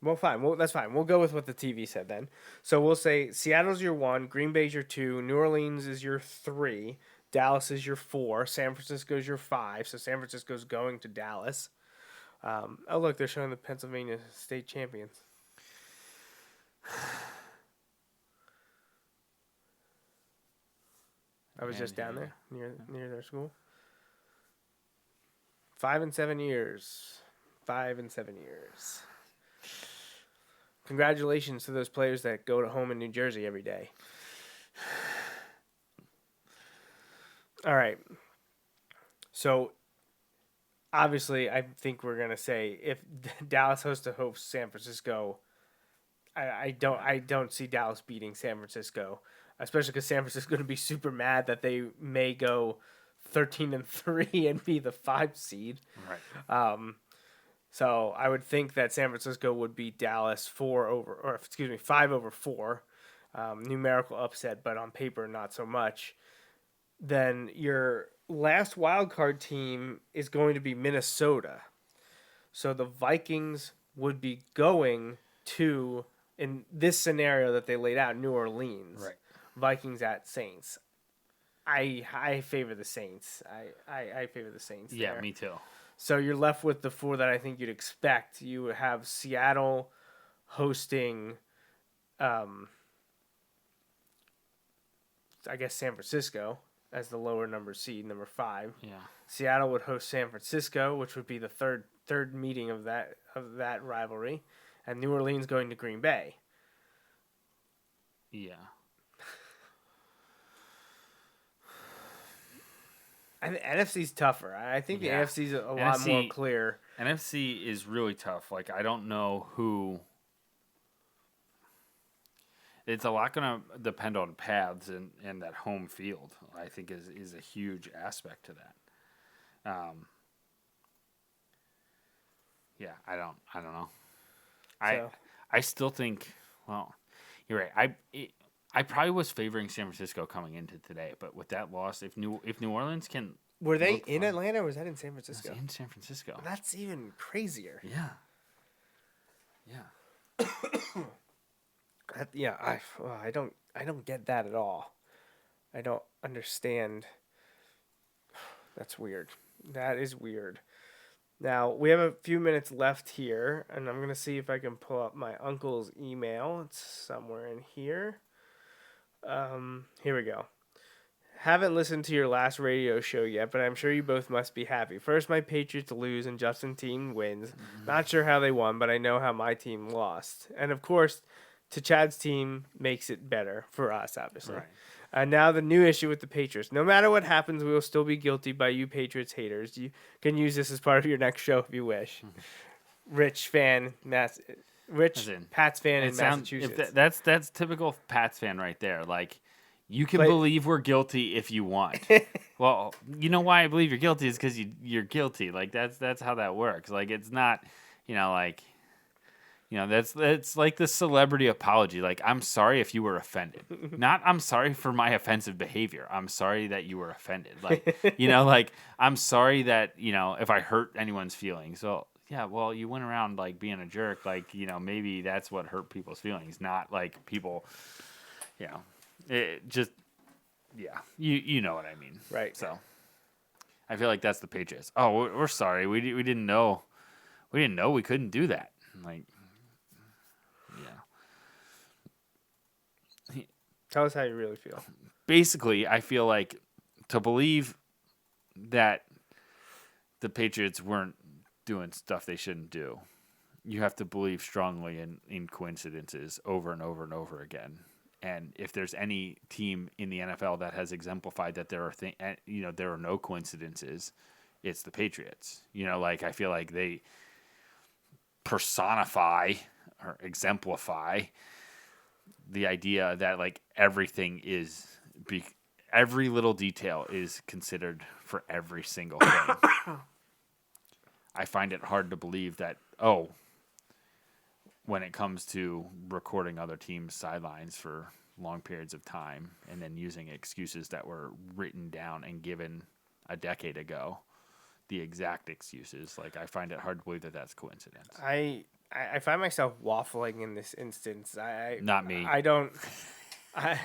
Well, fine. Well, that's fine. We'll go with what the TV said then. So we'll say Seattle's your 1, Green Bay's your 2, New Orleans is your 3, Dallas is your 4, San Francisco's your 5. So San Francisco's going to Dallas. Oh, look, they're showing the Pennsylvania state champions. I was just down there near their school. 5 and 7 years. 5 and 7 years. Congratulations to those players that go to home in New Jersey every day. All right. So, obviously, I think we're gonna say if Dallas hosts to host San Francisco, I don't see Dallas beating San Francisco, especially because San Francisco's gonna be super mad that they may go 13-3 and be the 5 seed. Right. So I would think that San Francisco would beat Dallas 5 over 4, numerical upset, but on paper not so much. Then your last wild card team is going to be Minnesota. So the Vikings would be going to, in this scenario that they laid out, New Orleans. Right. Vikings at Saints. I favor the Saints. I favor the Saints. Yeah, there. me too. So you're left with the 4 that I think you'd expect. You have Seattle hosting, I guess San Francisco as the lower number seed, number 5. Yeah. Seattle would host San Francisco, which would be the third meeting of that rivalry, and New Orleans going to Green Bay. Yeah. And the NFC's tougher. I think the NFC's a lot more clear. NFC is really tough. Like, I don't know who. It's a lot going to depend on paths and that home field, I think, is a huge aspect to that. Yeah, I don't know. I still think, well, you're right. I probably was favoring San Francisco coming into today, but with that loss, if New Orleans can, Were they in Atlanta or was that in San Francisco? in San Francisco. That's even crazier. Yeah. Yeah. I don't get that at all. I don't understand. That's weird. That is weird. Now, we have a few minutes left here, and I'm going to see if I can pull up my uncle's email. It's somewhere in here. Here we go. Haven't listened to your last radio show yet, but I'm sure you both must be happy. First, my Patriots lose and Justin's team wins. Not sure how they won, but I know how my team lost. And of course, to Chad's team makes it better for us, obviously. Right. Now the new issue with the Patriots. No matter what happens, we will still be guilty by you Patriots haters. You can use this as part of your next show if you wish. Pats fan in Massachusetts. That's typical Pats fan right there. Like, you can believe we're guilty if you want. Well, you know why I believe you're guilty is because you're guilty. Like, that's how that works. Like, it's not, that's like the celebrity apology. Like, I'm sorry if you were offended. Not I'm sorry for my offensive behavior. I'm sorry that you were offended. Like, like, I'm sorry that, if I hurt anyone's feelings. So, yeah, well, you went around, like, being a jerk. Like, maybe that's what hurt people's feelings. Not, like, people, it just, yeah, you know what I mean. Right. So, I feel like that's the Patriots. Oh, we're sorry. We didn't know. We didn't know we couldn't do that. Like, yeah. Tell us how you really feel. Basically, I feel like to believe that the Patriots weren't doing stuff they shouldn't do, you have to believe strongly in coincidences over and over and over again. And if there's any team in the NFL that has exemplified that there are no coincidences, it's the Patriots. I feel like they personify or exemplify the idea that, like, everything is every little detail is considered for every single thing. I find it hard to believe that, when it comes to recording other teams' sidelines for long periods of time and then using excuses that were written down and given a decade ago, the exact excuses, like, I find it hard to believe that that's coincidence. I I find myself waffling in this instance. Not me. I don't. I.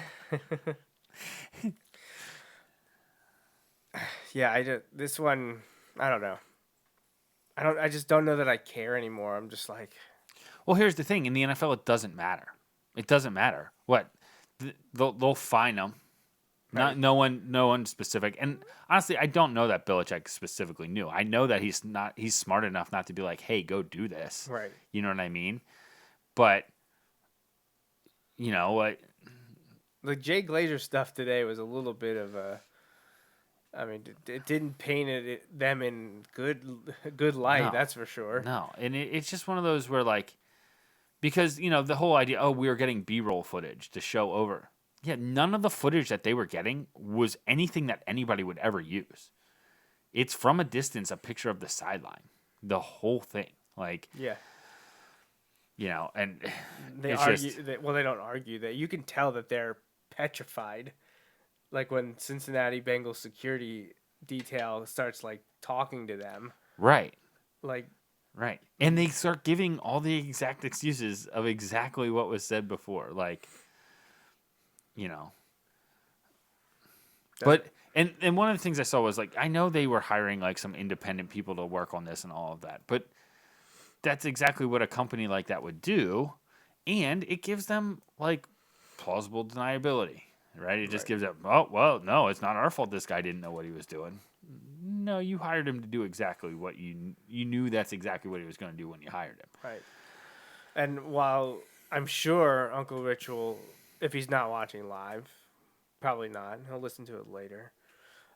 Yeah, this one. I don't know. I just don't know that I care anymore. I'm just like. Well, here's the thing: in the NFL, it doesn't matter. It doesn't matter what they'll fine them. Right. No one specific. And honestly, I don't know that Belichick specifically knew. I know that he's smart enough not to be like, hey, go do this. Right. You know what I mean? But you know what? The Jay Glazer stuff today was a little bit of a. I mean, it didn't paint them in good light. No. That's for sure. No, and it's just one of those where like, because the whole idea, we were getting B-roll footage to show over. Yeah, none of the footage that they were getting was anything that anybody would ever use. It's from a distance, a picture of the sideline, the whole thing. Like, Yeah. And They it's argue just, that. Well, they don't argue that. You can tell that they're petrified. Like when Cincinnati Bengals security detail starts like talking to them. right. Like. Right. And they start giving all the exact excuses of exactly what was said before. Like, But and one of the things I saw was like, I know they were hiring like some independent people to work on this and all of that, but that's exactly what a company like that would do, and it gives them like plausible deniability, right? It just gives them, oh well, no, it's not our fault. This guy didn't know what he was doing. No, you hired him to do exactly what you knew. That's exactly what he was going to do when you hired him. Right. And while I'm sure Uncle Rich will, if he's not watching live, probably not. He'll listen to it later.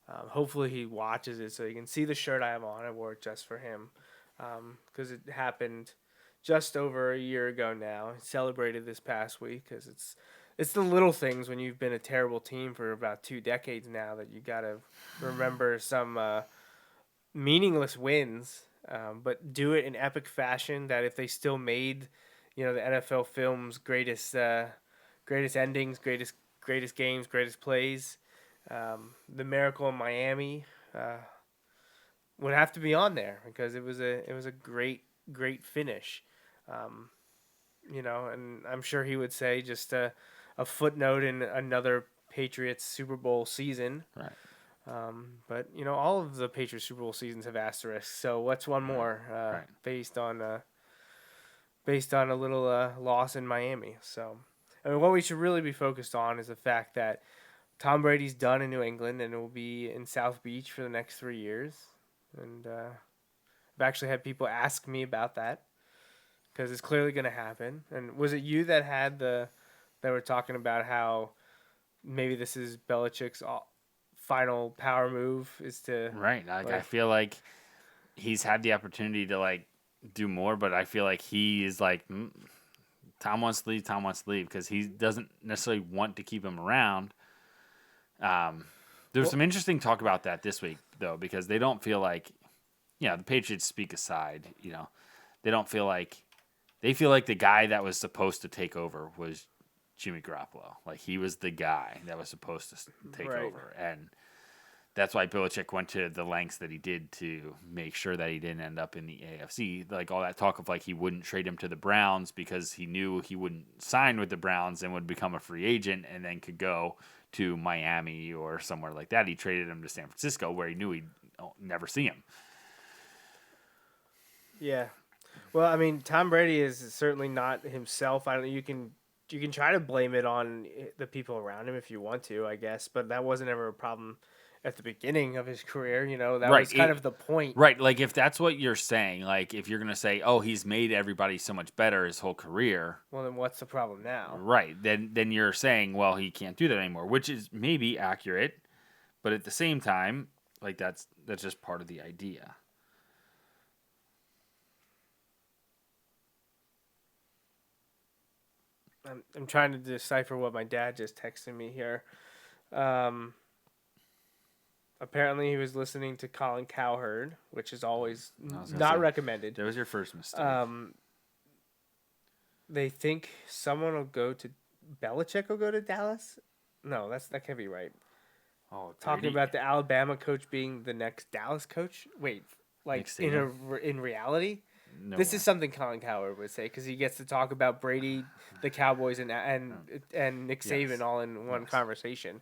Hopefully he watches it so he can see the shirt I have on. I wore it just for him because it happened just over a year ago now. I celebrated this past week because it's the little things when you've been a terrible team for about 2 decades now that you got to remember some meaningless wins, but do it in epic fashion that if they still made, the NFL film's greatest endings, greatest games, greatest plays, the Miracle in Miami would have to be on there because it was a great finish, and I'm sure he would say just a footnote in another Patriots Super Bowl season. Right. But all of the Patriots Super Bowl seasons have asterisks. So what's one more based on a little loss in Miami? So, I mean, what we should really be focused on is the fact that Tom Brady's done in New England and will be in South Beach for the next 3 years. And I've actually had people ask me about that because it's clearly going to happen. And was it you that were talking about how maybe this is Belichick's final power move is to Right. I feel like he's had the opportunity to like do more, but I feel like he is like, Tom wants to leave because he doesn't necessarily want to keep him around. There's some interesting talk about that this week though, because they don't feel like, the Patriots speak aside, they don't feel like, they feel like the guy that was supposed to take over was Jimmy Garoppolo. Like he was the guy that was supposed to take over. And that's why Belichick went to the lengths that he did to make sure that he didn't end up in the AFC. Like all that talk of like he wouldn't trade him to the Browns because he knew he wouldn't sign with the Browns and would become a free agent and then could go to Miami or somewhere like that. He traded him to San Francisco where he knew he'd never see him. Yeah. Well, I mean, Tom Brady is certainly not himself. I don't. You can try to blame it on the people around him if you want to, I guess, but that wasn't ever a problem at the beginning of his career. That was kind of the point. Right. Like if that's what you're saying, like if you're going to say, oh, he's made everybody so much better his whole career. Well, then what's the problem now? Right. Then you're saying, well, he can't do that anymore, which is maybe accurate, but at the same time, like that's just part of the idea. I'm trying to decipher what my dad just texted me here. Apparently, he was listening to Colin Cowherd, which is always not recommended. That was your first mistake. They think someone will go to Belichick will go to Dallas. No, that can't be right. Oh, talking about the Alabama coach being the next Dallas coach. Wait, like in reality? nowhere. This is something Colin Cowherd would say because he gets to talk about Brady, the Cowboys, and Nick Saban Yes. all in one Yes. conversation.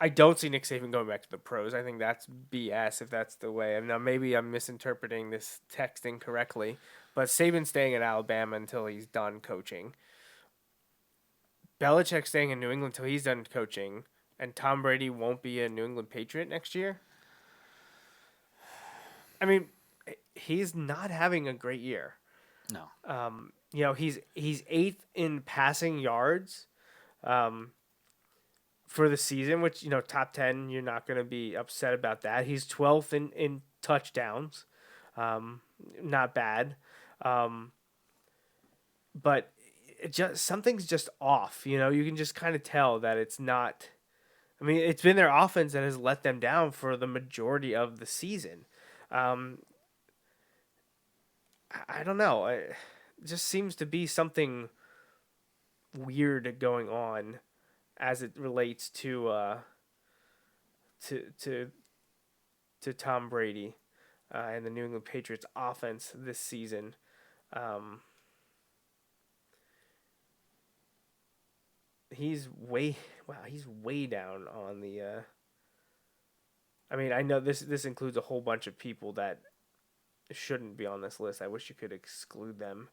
I don't see Nick Saban going back to the pros. I think that's BS if that's the way. Now maybe I'm misinterpreting this text incorrectly, but Saban's staying at Alabama until he's done coaching. Belichick's staying in New England until he's done coaching, and Tom Brady won't be a New England Patriot next year. I mean, he's not having a great year. No. He's 8th in passing yards for the season, which, top 10, you're not going to be upset about that. He's 12th in touchdowns. Not bad. But something's just off. You can just kind of tell that it's not. I mean, it's been their offense that has let them down for the majority of the season. I don't know. It just seems to be something weird going on as it relates to Tom Brady and the New England Patriots offense this season. He's way down on the. I mean, I know this includes a whole bunch of people that shouldn't be on this list. I wish you could exclude them.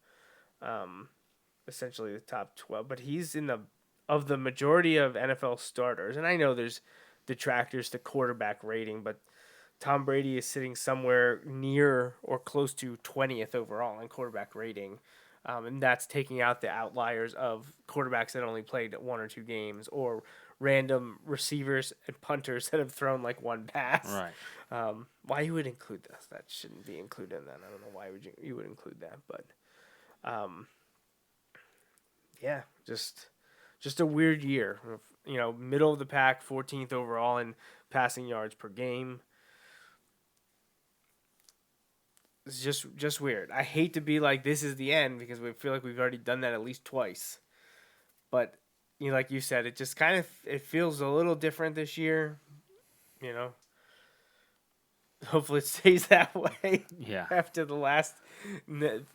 Essentially the top 12, but he's of the majority of NFL starters, and I know there's detractors to quarterback rating, but Tom Brady is sitting somewhere near or close to 20th overall in quarterback rating, and that's taking out the outliers of quarterbacks that only played 1 or 2 games or random receivers and punters that have thrown like one pass. Right. Why you would include this? That shouldn't be included in that. I don't know why you would include that, but yeah, just a weird year. Middle of the pack, 14th overall in passing yards per game. It's just weird. I hate to be like this is the end because we feel like we've already done that at least twice. But like you said, it just kind of it feels a little different this year. Hopefully it stays that way. Yeah. After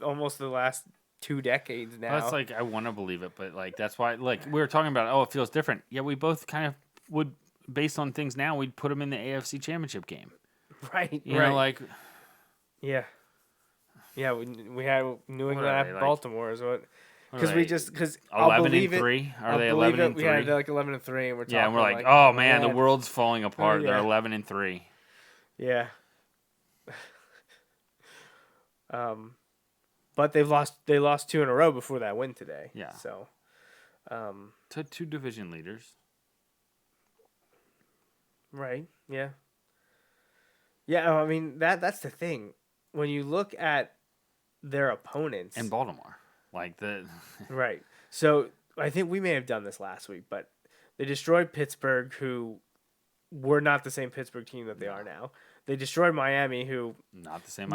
almost the last 2 decades now. Well, that's like I want to believe it, but like that's why like we were talking about. Oh, it feels different. Yeah, we both kind of would, based on things now, we'd put them in the AFC Championship game. Right. You know, like yeah. Yeah, we had New England at like? Baltimore is what because 11-3. Are they 11-3? We had like 11-3, and we're talking. Yeah, and we're like, like, oh man, the world's falling apart. Yeah. They're 11-3. Yeah. But they lost 2 in a row before that win today. Yeah. So, to 2 division leaders. Right. Yeah. Yeah. I mean that's the thing when you look at their opponents in Baltimore, like the right. So I think we may have done this last week, but they destroyed Pittsburgh, who were not the same Pittsburgh team that they are now. They destroyed Miami, who not the same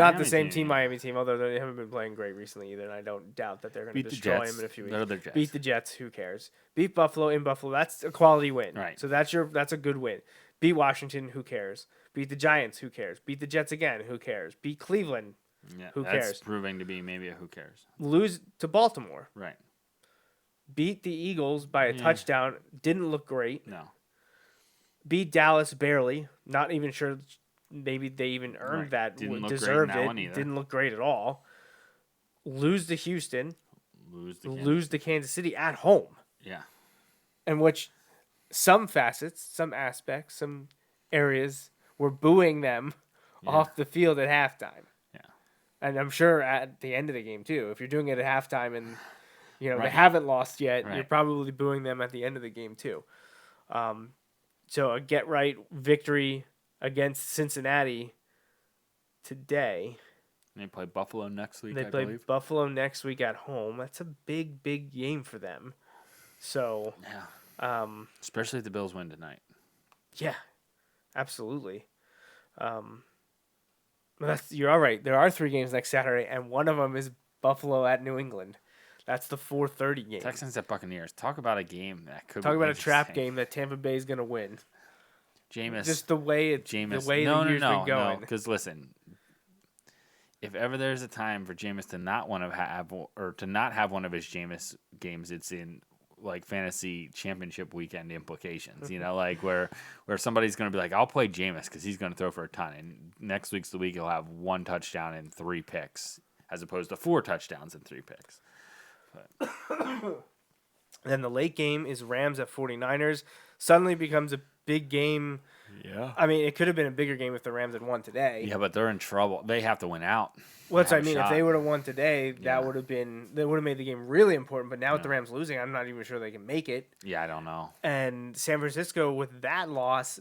Miami team, although they haven't been playing great recently either, and I don't doubt that they're going to destroy them in a few weeks. They're the Jets. Beat the Jets, who cares? Beat Buffalo in Buffalo, that's a quality win. Right. So that's a good win. Beat Washington, who cares? Beat the Giants, who cares? Beat the Jets again, who cares? Beat Cleveland, who cares? That's proving to be maybe a who cares. Lose to Baltimore. Right. Beat the Eagles by a touchdown, didn't look great. No. Beat Dallas barely, not even sure maybe they even earned that, deserved it. Didn't look great at all. Lose to Houston. Lose to Kansas City at home. Yeah. In which some facets, some aspects, some areas were booing them off the field at halftime. Yeah. And I'm sure at the end of the game too. If you're doing it at halftime and they haven't lost yet, you're probably booing them at the end of the game too. So a get-right victory against Cincinnati today. They play Buffalo next week, I believe. Buffalo next week at home. That's a big, big game for them. So, especially if the Bills win tonight. Yeah, absolutely. You're all right. There are 3 games next Saturday, and one of them is Buffalo at New England. That's the 4:30 game. Texans at Buccaneers. Talk about a game that could. Talk about a trap game that Tampa Bay is going to win. Jameis. Just the way the year's been going. No, because listen, if ever there's a time for Jameis to not want to have or to not have one of his Jameis games, it's in like fantasy championship weekend implications. Like where somebody's going to be like, I'll play Jameis because he's going to throw for a ton, and next week's the week he'll have 1 touchdown and 3 picks, as opposed to 4 touchdowns and 3 picks. But. Then the late game is Rams at 49ers. Suddenly becomes a big game. Yeah. I mean, it could have been a bigger game if the Rams had won today. Yeah, but they're in trouble. They have to win out. Well, that's what I Have a mean. If shot. they would have won today, Yeah. that would have made the game really important. But now with the Rams losing, I'm not even sure they can make it. Yeah, I don't know. And San Francisco, with that loss,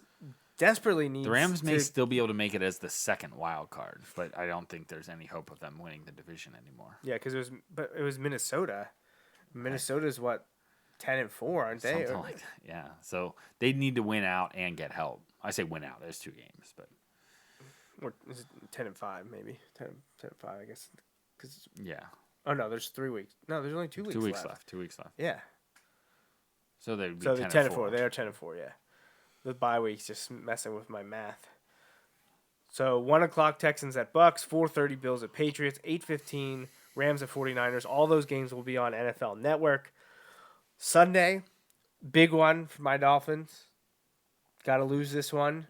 desperately needs The Rams may to, still be able to make it as the second wild card, but I don't think there's any hope of them winning the division anymore. Yeah, because it was Minnesota. Minnesota's what, 10-4, aren't they? Something like that. Yeah. So they need to win out and get help. I say win out. There's 2 games, but Or is it 10-5 maybe? 10-5, I guess. yeah. Oh no, there's 3 weeks. No, there's only 2 weeks. 2 weeks left. left. 2 weeks left. Yeah. So they'd be So they're 10-4. 4. They are 10-4. Yeah. The bye week's just messing with my math. So 1:00 Texans at Bucks, 4:30 Bills at Patriots, 8:15 Rams at 49ers. All those games will be on NFL Network. Sunday, big one for my Dolphins. Got to lose this one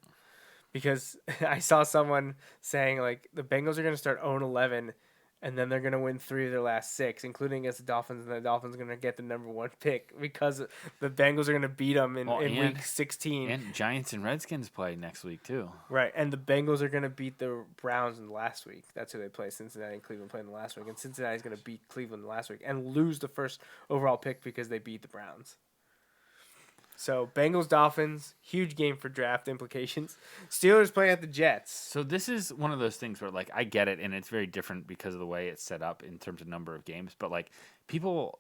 because I saw someone saying like the Bengals are going to start 0-11 and then they're going to win 3 of their last 6, including against the Dolphins, and the Dolphins are going to get the number 1 pick because the Bengals are going to beat them in week 16. And Giants and Redskins play next week too. Right, and the Bengals are going to beat the Browns in the last week. That's who they play. Cincinnati and Cleveland play in the last week, and Cincinnati's going to beat Cleveland the last week and lose the first overall pick because they beat the Browns. So Bengals Dolphins, huge game for draft implications. Steelers playing at the Jets. So this is one of those things where like I get it, and it's very different because of the way it's set up in terms of number of games. But like people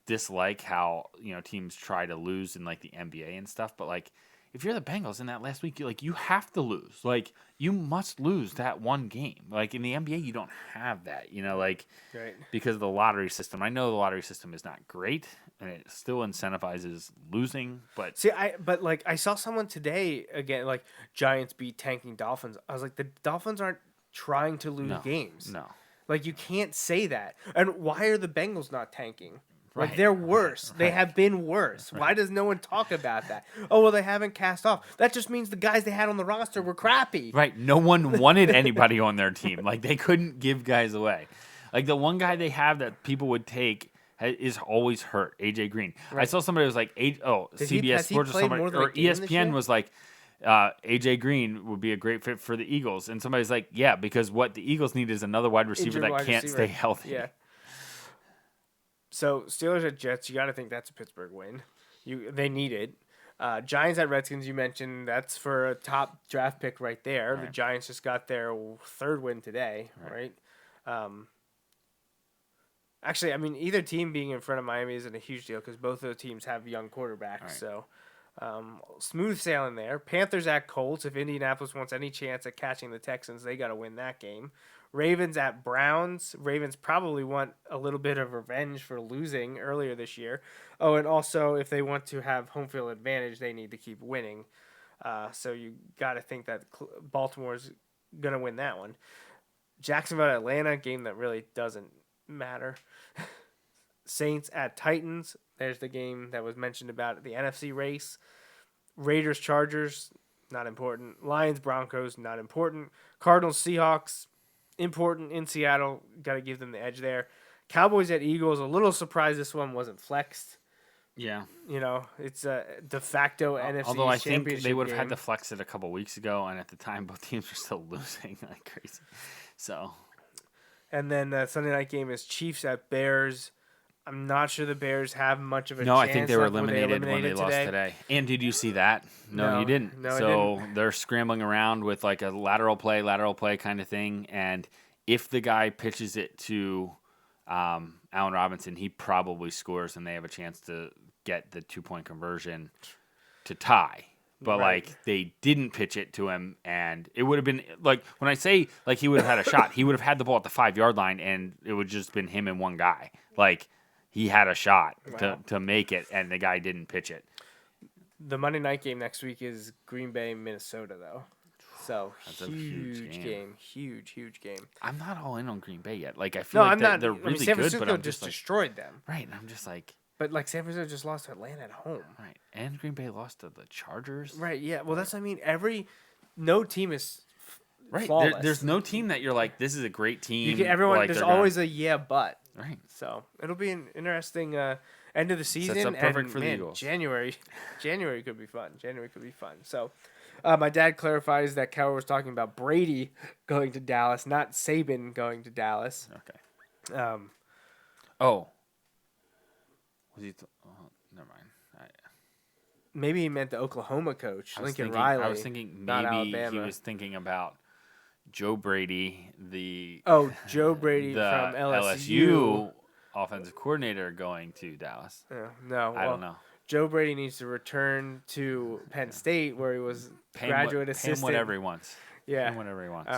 dislike how teams try to lose in like the NBA and stuff. But like if you're the Bengals in that last week, you have to lose. Like you must lose that one game. Like in the NBA, you don't have that. Right. Because of the lottery system. I know the lottery system is not great, and it still incentivizes losing. But See, I saw someone today again, like Giants beat tanking Dolphins. I was like, the Dolphins aren't trying to lose games. No. Like you can't say that. And why are the Bengals not tanking? Like Right. they're worse. They have been worse. Why does no one talk about that? Oh well, they haven't cast off. That just means the guys they had on the roster were crappy. Right. No one wanted anybody on their team. Like they couldn't give guys away. Like the one guy they have that people would take is always hurt. AJ Green. Right. I saw somebody was like, CBS has he Sports or played somebody more than a or game this year? ESPN was like, AJ Green would be a great fit for the Eagles, and somebody's like, yeah, because what the Eagles need is another wide receiver Injured that wide can't receiver. stay healthy. Yeah. So Steelers at Jets, you got to think that's a Pittsburgh win. They need it. Giants at Redskins, you mentioned that's for a top draft pick right there. Right. The Giants just got their 3rd win today, right? Actually, I mean, either team being in front of Miami isn't a huge deal because both of the teams have young quarterbacks. Right. So smooth sailing there. Panthers at Colts. If Indianapolis wants any chance at catching the Texans, they got to win that game. Ravens at Browns. Ravens probably want a little bit of revenge for losing earlier this year. Oh, and also if they want to have home field advantage, they need to keep winning. So you got to think that Baltimore's going to win that one. Jacksonville at Atlanta, game that really doesn't matter. Saints at Titans. There's the game that was mentioned about the NFC race. Raiders Chargers, not important. Lions Broncos, not important. Cardinals Seahawks, important in Seattle. Got to give them the edge there. Cowboys at Eagles, a little surprised this one wasn't flexed. Yeah. It's a de facto NFC Although I championship think they would have had game. to flex it a couple weeks ago, and at the time, both teams were still losing like crazy. So. And then the Sunday night game is Chiefs at Bears. I'm not sure the Bears have much of a No, chance. I think they were left. eliminated when they lost today. And did you see that? No, you didn't. No, I so didn't. they're scrambling around with like a lateral play kind of thing. And if the guy pitches it to Allen Robinson, he probably scores, and they have a chance to get the 2-point conversion to tie. But Right. like they didn't pitch it to him, and it would have been like when I say like he would have had a shot, he would have had the ball at the 5-yard line, and it would just been him and one guy. Like he had a shot to make it, and the guy didn't pitch it. The Monday night game next week is Green Bay, Minnesota, though. So That's a huge huge game. Huge game. I'm not all in on Green Bay yet. Like I feel No, like I'm not. they're I mean, really San good, Francisco but I'm just just like destroyed them. right. And I'm just like But like San Francisco just lost to Atlanta at home. right. And Green Bay lost to the Chargers. Right. Yeah. Well, that's what I mean. No team is Right. flawless. There's no team that you're like this is a great team. Everyone. like, There's they're gonna- always a yeah, but. right. So it'll be an interesting end of the season. up perfect and, for the man, Eagles. January could be fun. So, my dad clarifies that Cal was talking about Brady going to Dallas, not Saban going to Dallas. Okay. Um, Was he? Never mind. maybe he meant the Oklahoma coach, I was Lincoln thinking, Riley. I was thinking not maybe he Alabama. was thinking about Joe Brady, the Joe Brady the from LSU offensive coordinator going to Dallas. No, I don't know. Joe Brady needs to return to Penn State where he was graduate assistant. Pay him whatever he wants. Yeah. Pay him whatever he wants.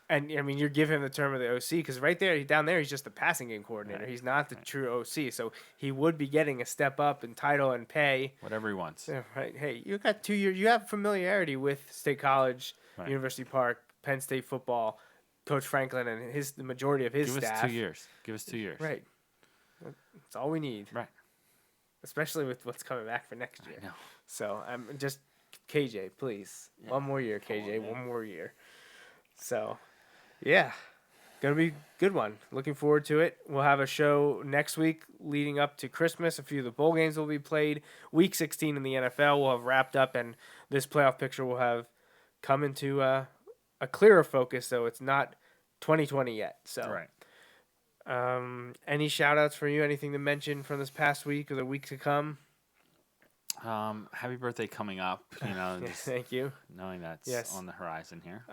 And I mean, you're giving him the term of the OC because right there, down there, he's just the passing game coordinator. Right. He's not the true OC, so he would be getting a step up in title and pay. Whatever he wants. Yeah, right. Hey, you got 2 years. You have familiarity with State College, Right. University Park, Penn State football, Coach Franklin, and the majority of his Give staff. us 2 years. Give us 2 years. Right. That's all we need. Right. Especially with what's coming back for next year. I know. So I'm just KJ, please. Yeah. One more year, KJ. One more year. So, yeah, gonna be a good one. Looking forward to it. We'll have a show next week leading up to Christmas. A few of the bowl games will be played. Week 16 in the NFL will have wrapped up, and this playoff picture will have come into a clearer focus. So it's not 2020 yet. So Right. Any shout outs for you? Anything to mention from this past week or the week to come? Happy birthday coming up. You know, Yeah, just thank you. knowing that's Yes. on the horizon here.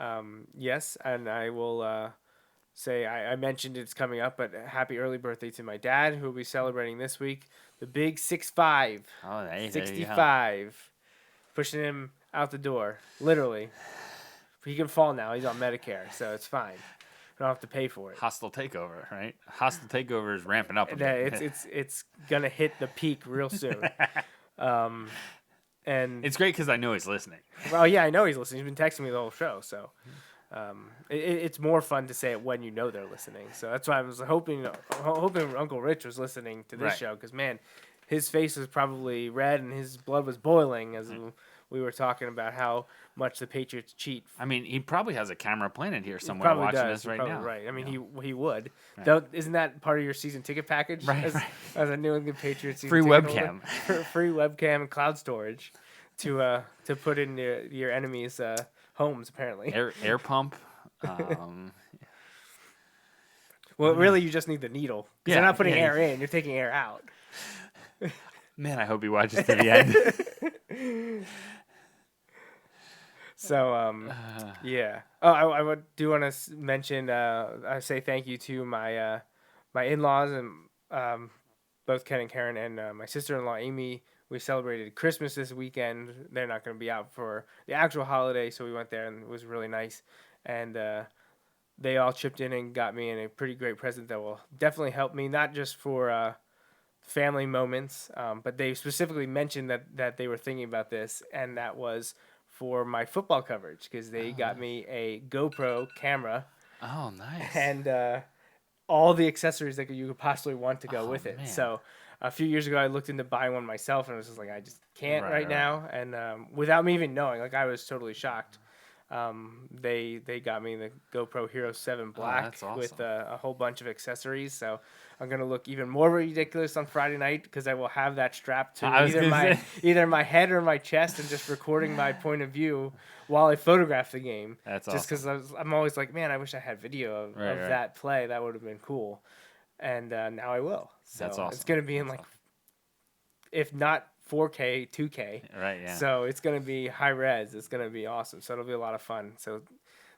Yes, and I will say I mentioned it's coming up, but happy early birthday to my dad, who will be celebrating this week. The big 6'5", Oh, hey, there you go. 65, pushing him out the door, literally. He can fall now. He's on Medicare, so it's fine. I don't have to pay for it. Hostile takeover, right? Hostile takeover is ramping up. A Yeah, bit. it's gonna hit the peak real soon. And It's great because I know he's listening. well, yeah, I know he's listening. He's been texting me the whole show, so it's more fun to say it when you know they're listening. So that's why I was hoping Uncle Rich was listening to this Right. show because man, his face was probably red and his blood was boiling as we were talking about how much the Patriots cheat. I mean, he probably has a camera planted here He somewhere probably watching does. this right Probably now. Right. I mean, you know? he would. Right. Though, isn't that part of your season ticket package? Right, As, right. as a New England Patriots season Free ticket webcam. holder? Free webcam and cloud storage to put in your enemies' homes. Apparently. Air pump. Well, really, you just need the needle. Because Yeah, you're not putting yeah. air in; you're taking air out. Man, I hope he watches to the end. So, yeah. Oh, I do want to mention. I say thank you to my my in-laws and both Ken and Karen and my sister-in-law Amy. We celebrated Christmas this weekend. They're not going to be out for the actual holiday, so we went there and it was really nice. And they all chipped in and got me in a pretty great present that will definitely help me, not just for family moments, but they specifically mentioned that they were thinking about this, and that was for my football coverage because they got me a GoPro camera Oh, nice. and all the accessories that you could possibly want to go with it. man. So a few years ago, I looked into buying one myself, and I was just like, I just can't right Right. now. And without me even knowing, like I was totally shocked. They got me the GoPro Hero 7 Black that's awesome. with a whole bunch of accessories. So I'm gonna look even more ridiculous on Friday night because I will have that strapped to I was gonna either my head or my chest and just recording my point of view while I photograph the game. That's just because I'm always like, man, I wish I had video of Right. that play. That would have been cool. And now I will. So That's awesome. it's gonna be in That's like, if not 4K, 2K. Right, yeah. So it's going to be high res. It's going to be awesome. So it'll be a lot of fun. So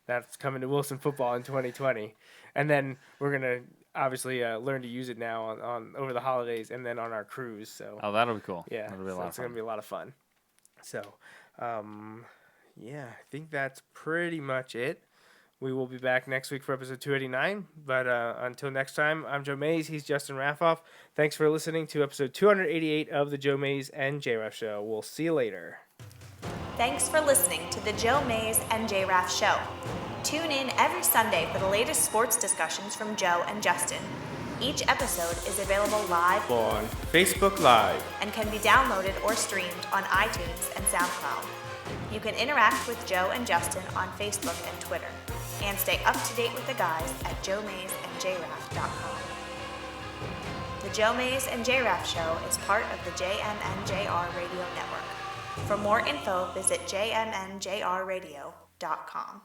that's coming to Wilson football in 2020. And then we're going to obviously learn to use it now on over the holidays and then on our cruise. So Oh, that'll be cool. yeah, That'll be a so lot of it's going fun. to be a lot of fun. So yeah, I think that's pretty much it. We will be back next week for episode 289. But until next time, I'm Joe Mays. He's Justin Raffoff. Thanks for listening to episode 288 of the Joe Mays and J-Raff Show. We'll see you later. Thanks for listening to the Joe Mays and J-Raff Show. Tune in every Sunday for the latest sports discussions from Joe and Justin. Each episode is available live On Facebook Live. and can be downloaded or streamed on iTunes and SoundCloud. You can interact with Joe and Justin on Facebook and Twitter, and stay up to date with the guys at joemaysandjraff.com. The Joe Mays and J-Raff Show is part of the JMNJR Radio Network. For more info, visit jmnjrradio.com.